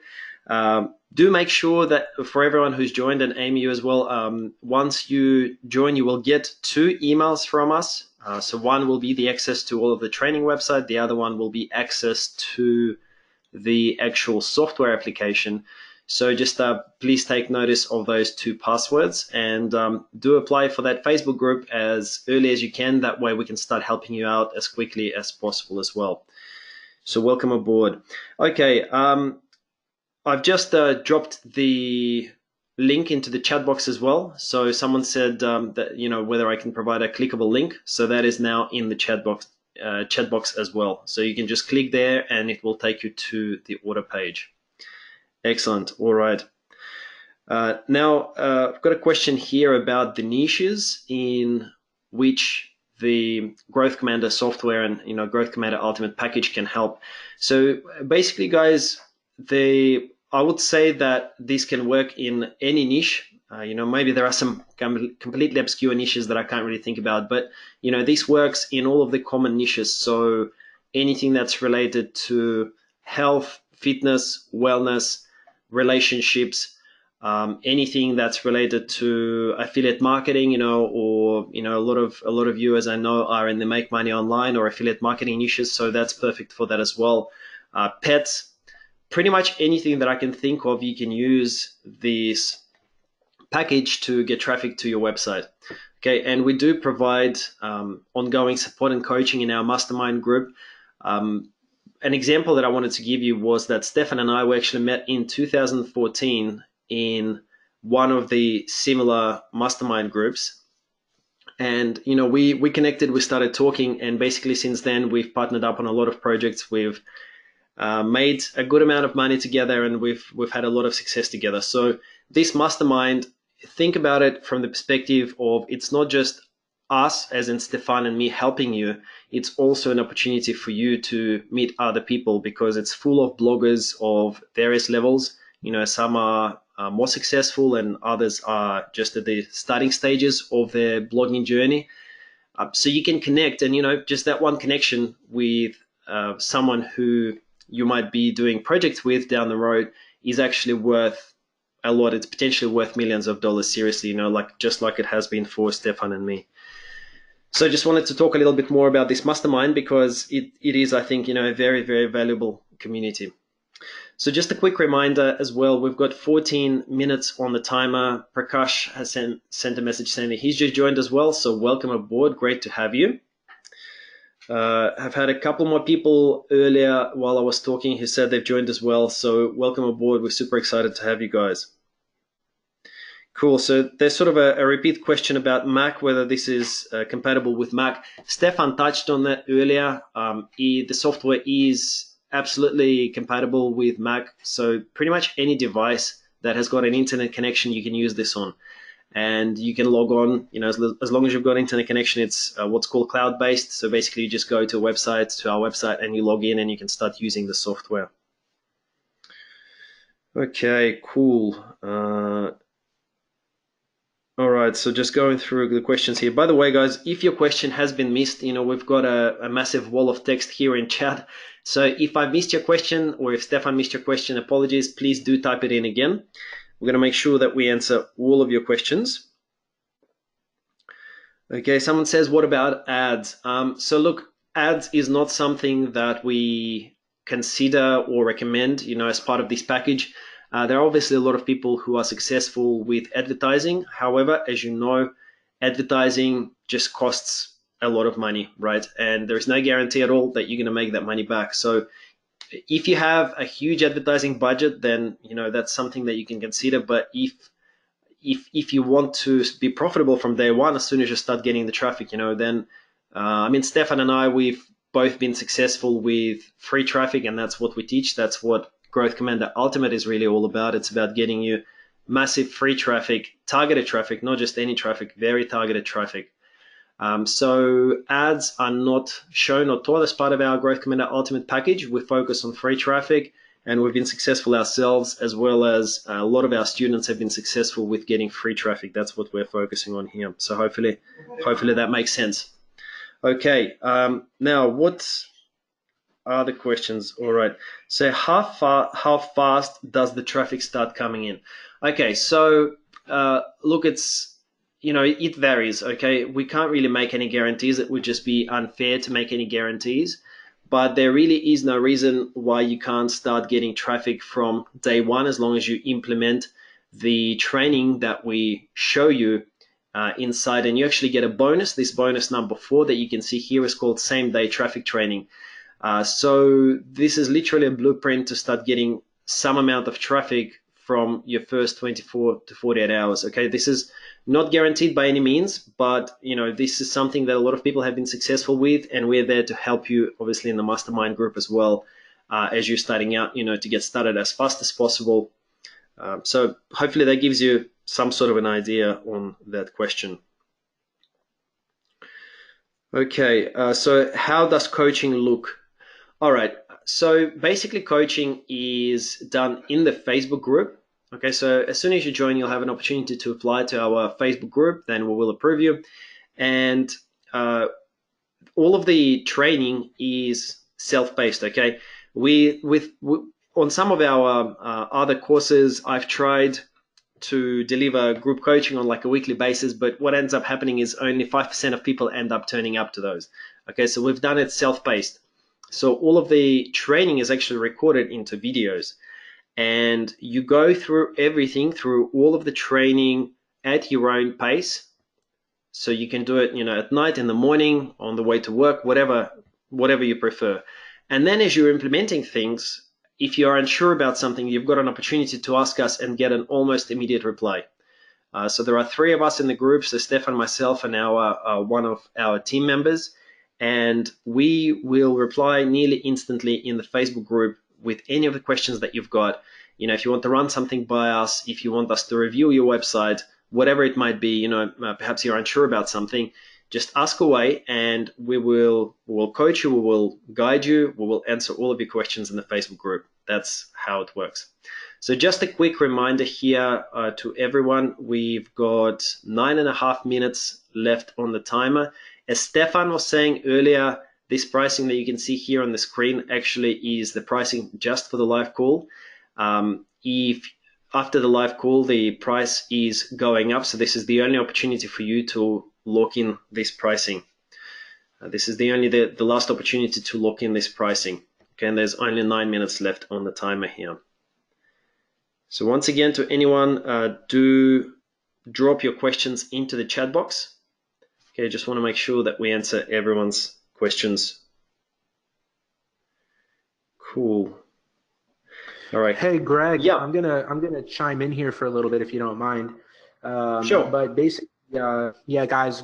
Do make sure that for everyone who's joined, and Amy, you as well, once you join, you will get 2 emails from us. So one will be the access to all of the training website. The other one will be access to the actual software application. So just please take notice of those 2 passwords, and do apply for that Facebook group as early as you can. That way we can start helping you out as quickly as possible as well. So welcome aboard. Okay. I've just dropped the link into the chat box as well. So someone said that, you know, whether I can provide a clickable link. So that is now in the chat box as well. So you can just click there and it will take you to the order page. Excellent. All right. Now, I've got a question here about the niches in which the Growth Commander software and, you know, Growth Commander Ultimate package can help. So basically, guys, I would say that this can work in any niche. You know, maybe there are some completely obscure niches that I can't really think about, but, you know, this works in all of the common niches. So anything that's related to health, fitness, wellness, relationships, anything that's related to affiliate marketing, you know, or, you know, a lot of you, as I know, are in the make money online or affiliate marketing niches. So that's perfect for that as well. Pets, pretty much anything that I can think of, you can use this package to get traffic to your website. Okay, and we do provide ongoing support and coaching in our mastermind group. An example that I wanted to give you was that Stefan and I were actually met in 2014 in one of the similar mastermind groups. And, you know, we connected, we started talking, and basically since then we've partnered up on a lot of projects. We've made a good amount of money together, and we've had a lot of success together. So this mastermind, think about it from the perspective of, it's not just us, as in Stefan and me, helping you. It's also an opportunity for you to meet other people, because it's full of bloggers of various levels. You know, some are more successful and others are just at the starting stages of their blogging journey. So you can connect, and, you know, just that one connection with someone who you might be doing projects with down the road is actually worth a lot. It's potentially worth millions of dollars, seriously, you know, just like it has been for Stefan and me. So just wanted to talk a little bit more about this mastermind, because it is, I think, you know, a very, very valuable community. So just a quick reminder as well, we've got 14 minutes on the timer. Prakash has sent a message saying that he's just joined as well. So welcome aboard. Great to have you. I've had a couple more people earlier while I was talking who said they've joined as well. So welcome aboard. We're super excited to have you guys. Cool. So there's sort of a repeat question about Mac, whether this is compatible with Mac. Stefan touched on that earlier. The software is absolutely compatible with Mac. So pretty much any device that has got an internet connection, you can use this on. And you can log on, you know, as long as you've got internet connection. It's what's called cloud-based. So basically you just go to our website, and you log in and you can start using the software. Okay, cool. All right, so just going through the questions here. By the way, guys, if your question has been missed, you know, we've got a massive wall of text here in chat. So if I missed your question, or if Stefan missed your question, apologies, please do type it in again. We're going to make sure that we answer all of your questions. Okay, someone says, what about ads? So look, ads is not something that we consider or recommend, you know, as part of this package. There are obviously a lot of people who are successful with advertising. However, as you know, advertising just costs a lot of money, right? And there's no guarantee at all that you're going to make that money back. So if you have a huge advertising budget, then, you know, that's something that you can consider. But if you want to be profitable from day one, as soon as you start getting the traffic, you know, then, I mean, Stefan and I, we've both been successful with free traffic, and that's what we teach. That's what Growth Commander Ultimate is really all about. It's about getting you massive free traffic, targeted traffic, not just any traffic, very targeted traffic. So ads are not shown or taught as part of our Growth Commander Ultimate package. We focus on free traffic, and we've been successful ourselves, as well as a lot of our students have been successful with getting free traffic. That's what we're focusing on here. So hopefully that makes sense. Okay, now what are the questions? All right. So how fast does the traffic start coming in? Okay, so look, it's, you know, it varies. Okay, we can't really make any guarantees. It would just be unfair to make any guarantees. But there really is no reason why you can't start getting traffic from day one, as long as you implement the training that we show you inside, and you actually get a bonus. This bonus number 4 that you can see here is called Same Day Traffic Training. So this is literally a blueprint to start getting some amount of traffic from your first 24 to 48 hours. Okay, this is not guaranteed by any means, but this is something that a lot of people have been successful with, and we're there to help you, obviously, in the mastermind group as well, as you're starting out, to get started as fast as possible. So hopefully that gives you some sort of an idea on that question. Okay, so how does coaching look? All right, so basically coaching is done in the Facebook group. Okay, so as soon as you join, you'll have an opportunity to apply to our Facebook group, then we will approve you. And all of the training is self-paced, okay? On some of our other courses, I've tried to deliver group coaching on like a weekly basis, but what ends up happening is only 5% of people end up turning up to those. Okay, so we've done it self-paced. So all of the training is actually recorded into videos, and you go through everything, through all of the training at your own pace. So you can do it, at night, in the morning, on the way to work, whatever you prefer. And then as you're implementing things, if you're unsure about something, you've got an opportunity to ask us and get an almost immediate reply. So there are 3 of us in the group, so Stefan, myself, and one of our team members, and we will reply nearly instantly in the Facebook group with any of the questions that you've got. If you want to run something by us, if you want us to review your website, whatever it might be, perhaps you're unsure about something, just ask away, and we'll coach you, we will guide you, we will answer all of your questions in the Facebook group. That's how it works. So just a quick reminder here to everyone, we've got 9.5 minutes left on the timer. As Stefan was saying earlier, this pricing that you can see here on the screen actually is the pricing just for the live call. If after the live call, the price is going up, so this is the only opportunity for you to lock in this pricing. This is the last opportunity to lock in this pricing. Okay, and there's only 9 minutes left on the timer here. So once again, to anyone, do drop your questions into the chat box. Okay, just want to make sure that we answer everyone's questions. Cool. All right. Hey, Greg. Yeah. I'm gonna chime in here for a little bit if you don't mind. Sure. But basically, yeah, guys.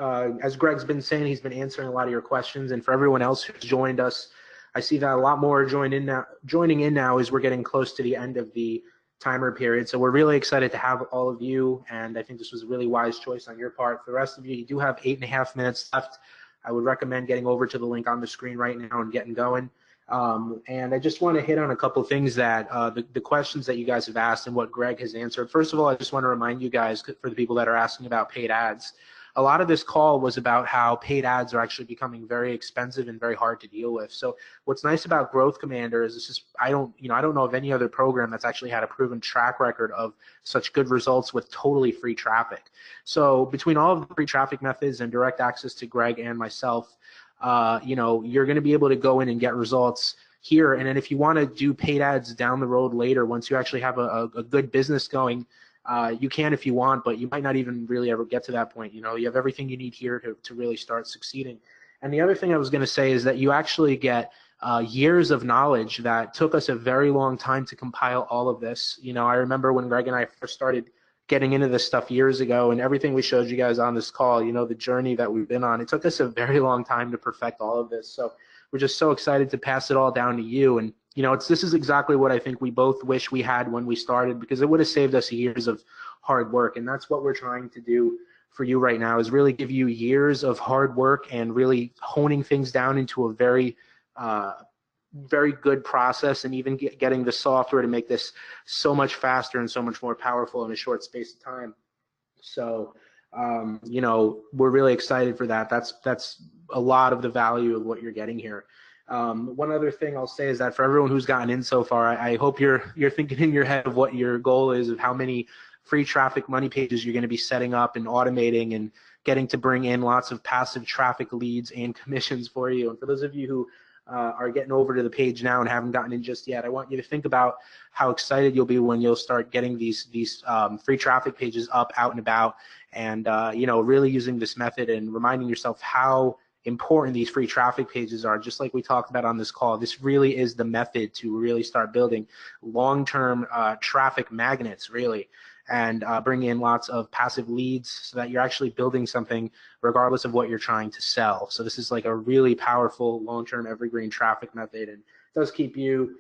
As Greg's been saying, he's been answering a lot of your questions, and for everyone else who's joined us, I see that a lot more joining in now as we're getting close to the end of the timer period. So we're really excited to have all of you, and I think this was a really wise choice on your part. For the rest of you, you do have 8.5 minutes left. I would recommend getting over to the link on the screen right now and getting going. And I just want to hit on a couple of things that the questions that you guys have asked and what Greg has answered. First of all, I just want to remind you guys, for the people that are asking about paid ads, a lot of this call was about how paid ads are actually becoming very expensive and very hard to deal with. So what's nice about Growth Commander is this is, I don't know of any other program that's actually had a proven track record of such good results with totally free traffic. So between all of the free traffic methods and direct access to Greg and myself, you're going to be able to go in and get results here. And then if you want to do paid ads down the road later, once you actually have a good business going, you can if you want, but you might not even really ever get to that point. You have everything you need here to really start succeeding. And the other thing I was going to say is that you actually get years of knowledge that took us a very long time to compile all of this. I remember when Greg and I first started getting into this stuff years ago, and everything we showed you guys on this call, the journey that we've been on, it took us a very long time to perfect all of this. So we're just so excited to pass it all down to you. And this is exactly what I think we both wish we had when we started, because it would have saved us years of hard work. And that's what we're trying to do for you right now, is really give you years of hard work and really honing things down into a very good process, and even getting the software to make this so much faster and so much more powerful in a short space of time. So, we're really excited for that. That's a lot of the value of what you're getting here. One other thing I'll say is that for everyone who's gotten in so far, I hope you're thinking in your head of what your goal is, of how many free traffic money pages you're going to be setting up and automating and getting to bring in lots of passive traffic leads and commissions for you. And for those of you who are getting over to the page now and haven't gotten in just yet, I want you to think about how excited you'll be when you'll start getting these free traffic pages up, out and about, and really using this method and reminding yourself how important these free traffic pages are. Just like we talked about on this call, this really is the method to really start building long-term traffic magnets, really, and bring in lots of passive leads so that you're actually building something regardless of what you're trying to sell. So this is like a really powerful long-term evergreen traffic method, and it does keep you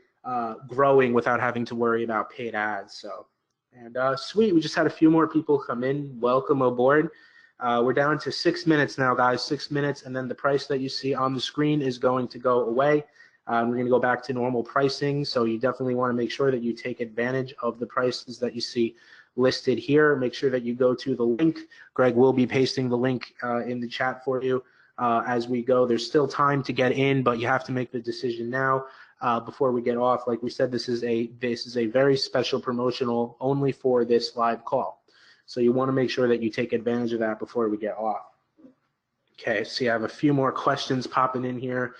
growing without having to worry about paid ads. So, and sweet, we just had a few more people come in. Welcome aboard. We're down to 6 minutes now, guys, 6 minutes, and then the price that you see on the screen is going to go away. We're going to go back to normal pricing, so you definitely want to make sure that you take advantage of the prices that you see listed here. Make sure that you go to the link. Greg will be pasting the link in the chat for you as we go. There's still time to get in, but you have to make the decision now before we get off. Like we said, this is a very special promotional only for this live call. So you want to make sure that you take advantage of that before we get off. Okay, see, I have a few more questions popping in here.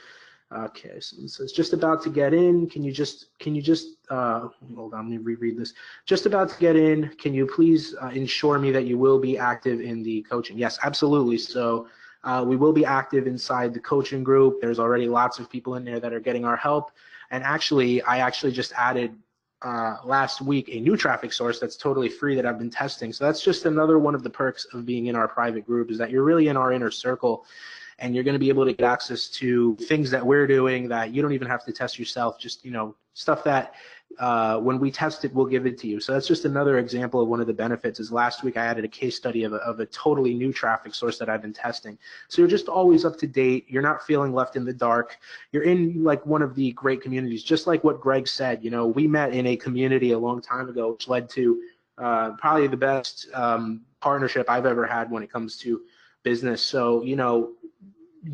Okay, so it's just about to get in. Can you just hold on, let me reread this. Just about to get in. Can you please ensure me that you will be active in the coaching? Yes, absolutely. So we will be active inside the coaching group. There's already lots of people in there that are getting our help. And actually, I actually just added last week a new traffic source that's totally free that I've been testing. So that's just another one of the perks of being in our private group, is that you're really in our inner circle, and you're going to be able to get access to things that we're doing that you don't even have to test yourself. Just, you know, stuff that when we test it, we'll give it to you. So that's just another example of one of the benefits. Is last week I added a case study of a totally new traffic source that I've been testing. So you're just always up to date. You're not feeling left in the dark. You're in like one of the great communities, just like what Greg said. You know, we met in a community a long time ago, which led to probably the best partnership I've ever had when it comes to business. So, you know,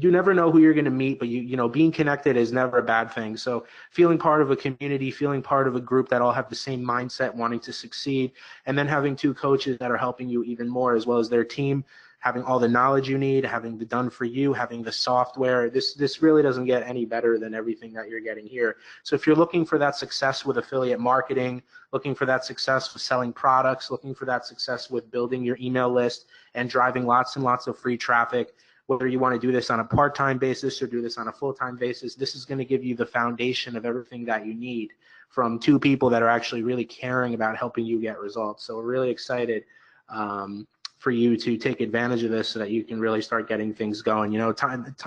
you never know who you're going to meet, but you know, being connected is never a bad thing. So feeling part of a community, feeling part of a group that all have the same mindset, wanting to succeed, and then having two coaches that are helping you even more, as well as their team, having all the knowledge you need, having the done for you, having the software. This really doesn't get any better than everything that you're getting here. So if you're looking for that success with affiliate marketing, looking for that success with selling products, looking for that success with building your email list and driving lots and lots of free traffic, whether you want to do this on a part-time basis or do this on a full-time basis, this is going to give you the foundation of everything that you need from two people that are actually really caring about helping you get results. So we're really excited for you to take advantage of this so that you can really start getting things going. You know,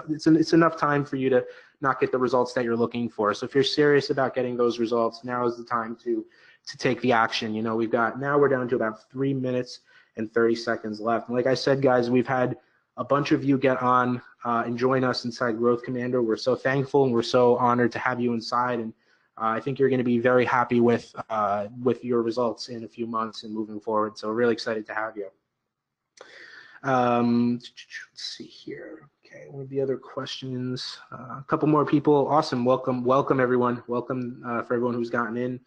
it's enough time for you to not get the results that you're looking for. So if you're serious about getting those results, now is the time to take the action. You know, now we're down to about 3 minutes and 30 seconds left. And like I said, guys, we've had a bunch of you get on and join us inside Growth Commander. We're so thankful and we're so honored to have you inside, and I think you're going to be very happy with your results in a few months and moving forward. So we're really excited to have you. Let's see here. Okay, one of the other questions. A couple more people. Awesome. Welcome everyone. Welcome for everyone who's gotten in.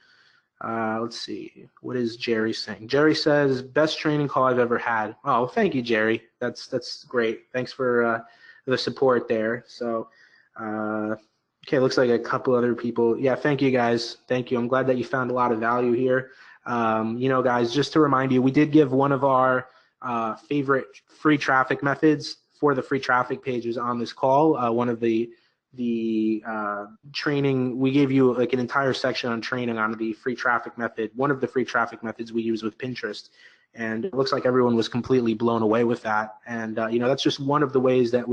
Let's see. What is Jerry saying? Jerry says, best training call I've ever had. Oh, thank you, Jerry. That's great. Thanks for the support there. So, okay, looks like a couple other people. Yeah, thank you, guys. Thank you. I'm glad that you found a lot of value here. You know, guys, just to remind you, we did give one of our favorite free traffic methods for the free traffic pages on this call. One of the training, we gave you like an entire section on training on the free traffic method, one of the free traffic methods we use with Pinterest, and it looks like everyone was completely blown away with that. And you know, that's just one of the ways that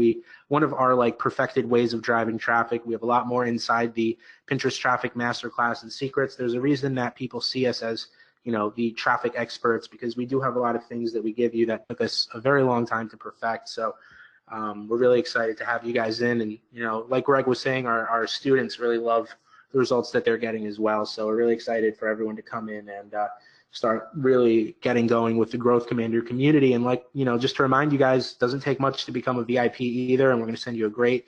one of our like perfected ways of driving traffic. We have a lot more inside the Pinterest Traffic Masterclass and Secrets. There's a reason that people see us as, you know, the traffic experts, because we do have a lot of things that we give you that took us a very long time to perfect. So we're really excited to have you guys in, and you know, like Greg was saying, our students really love the results that they're getting as well. So we're really excited for everyone to come in and start really getting going with the Growth Commander community. And like, you know, just to remind you guys, it doesn't take much to become a VIP either, and we're going to send you a great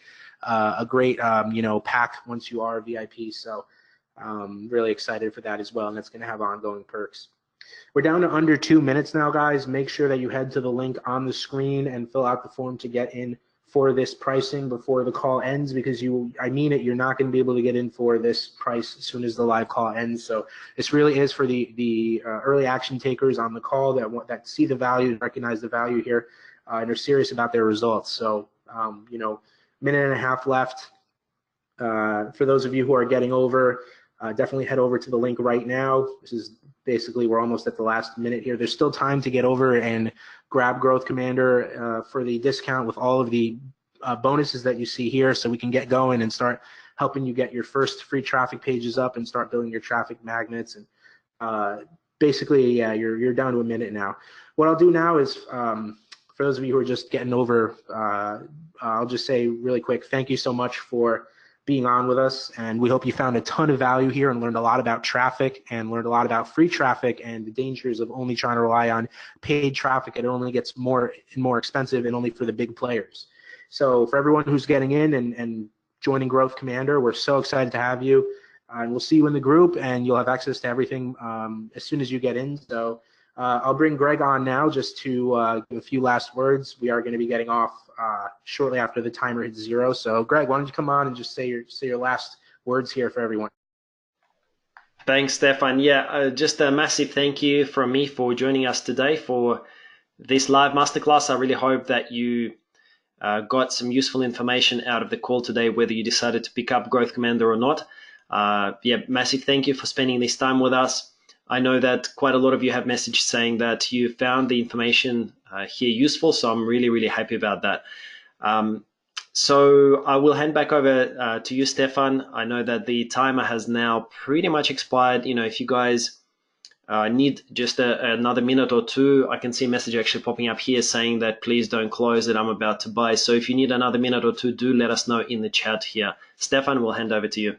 you know, pack once you are a VIP. So really excited for that as well, and it's going to have ongoing perks. We're down to under 2 minutes now, guys. Make sure that you head to the link on the screen and fill out the form to get in for this pricing before the call ends, because I mean it, you're not going to be able to get in for this price as soon as the live call ends. So this really is for the early action takers on the call that see the value and recognize the value here and are serious about their results. So you know, minute and a half left. For those of you who are getting over, definitely head over to the link right now. This is basically, we're almost at the last minute here. There's still time to get over and grab Growth Commander for the discount with all of the bonuses that you see here, so we can get going and start helping you get your first free traffic pages up and start building your traffic magnets. And basically, yeah, you're down to a minute now. What I'll do now is, for those of you who are just getting over, I'll just say really quick, thank you so much for being on with us, and we hope you found a ton of value here and learned a lot about traffic and learned a lot about free traffic and the dangers of only trying to rely on paid traffic. It only gets more and more expensive, and only for the big players. So for everyone who's getting in and joining Growth Commander, we're so excited to have you, and we'll see you in the group, and you'll have access to everything as soon as you get in. So I'll bring Greg on now just to give a few last words. We are going to be getting off shortly after the timer hits 0. So Greg, why don't you come on and just say your last words here for everyone. Thanks, Stefan. Yeah, just a massive thank you from me for joining us today for this live masterclass. I really hope that you got some useful information out of the call today, whether you decided to pick up Growth Commander or not. Yeah, massive thank you for spending this time with us. I know that quite a lot of you have messaged saying that you found the information here useful, so I'm really, really happy about that. So I will hand back over to you, Stefan. I know that the timer has now pretty much expired. You know, if you guys need just another minute or two, I can see a message actually popping up here saying that please don't close it, I'm about to buy. So if you need another minute or two, do let us know in the chat here. Stefan, we'll hand over to you.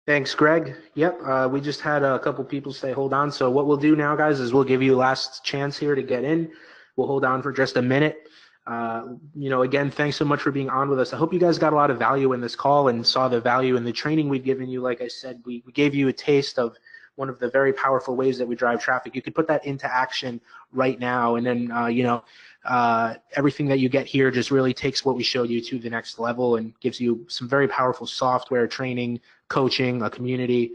Thanks, Greg. Yep, we just had a couple people say hold on. So what we'll do now, guys, is we'll give you a last chance here to get in. We'll hold on for just a minute. You know, again, thanks so much for being on with us. I hope you guys got a lot of value in this call and saw the value in the training we've given you. Like I said, we gave you a taste of one of the very powerful ways that we drive traffic. You could put that into action right now, and then, you know, everything that you get here just really takes what we showed you to the next level and gives you some very powerful software, training, coaching, a community,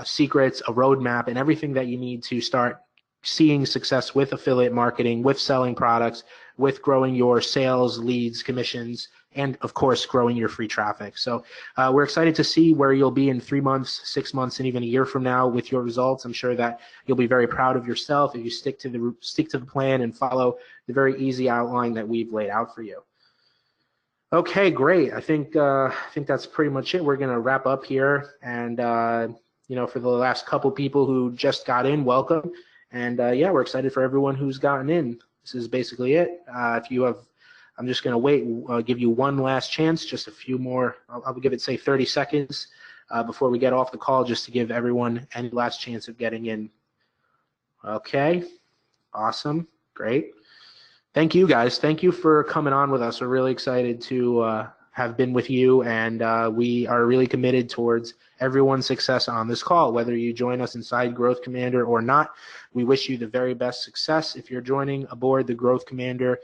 secrets, a roadmap, and everything that you need to start seeing success with affiliate marketing, with selling products, with growing your sales, leads, commissions, and of course, growing your free traffic. So we're excited to see where you'll be in 3 months, 6 months, and even a year from now with your results. I'm sure that you'll be very proud of yourself if you stick to the plan and follow the very easy outline that we've laid out for you. Okay, great. I think that's pretty much it. We're going to wrap up here, and you know, for the last couple people who just got in, welcome. And yeah, we're excited for everyone who's gotten in. This is basically it. If you have, I'm just going to wait, give you one last chance, just a few more. I'll give it, say, 30 seconds before we get off the call, just to give everyone any last chance of getting in. Okay, awesome, great. Thank you, guys. Thank you for coming on with us. We're really excited to have been with you, and we are really committed towards everyone's success on this call, whether you join us inside Growth Commander or not. We wish you the very best success. If you're joining aboard the Growth Commander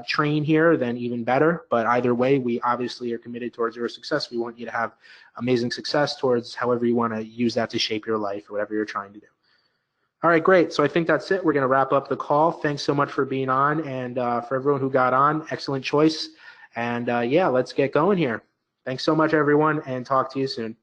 train here, then even better. But either way, we obviously are committed towards your success. We want you to have amazing success towards however you want to use that to shape your life or whatever you're trying to do. All right, great. So I think that's it. We're going to wrap up the call. Thanks so much for being on, and for everyone who got on, excellent choice. And yeah, let's get going here. Thanks so much, everyone, and talk to you soon.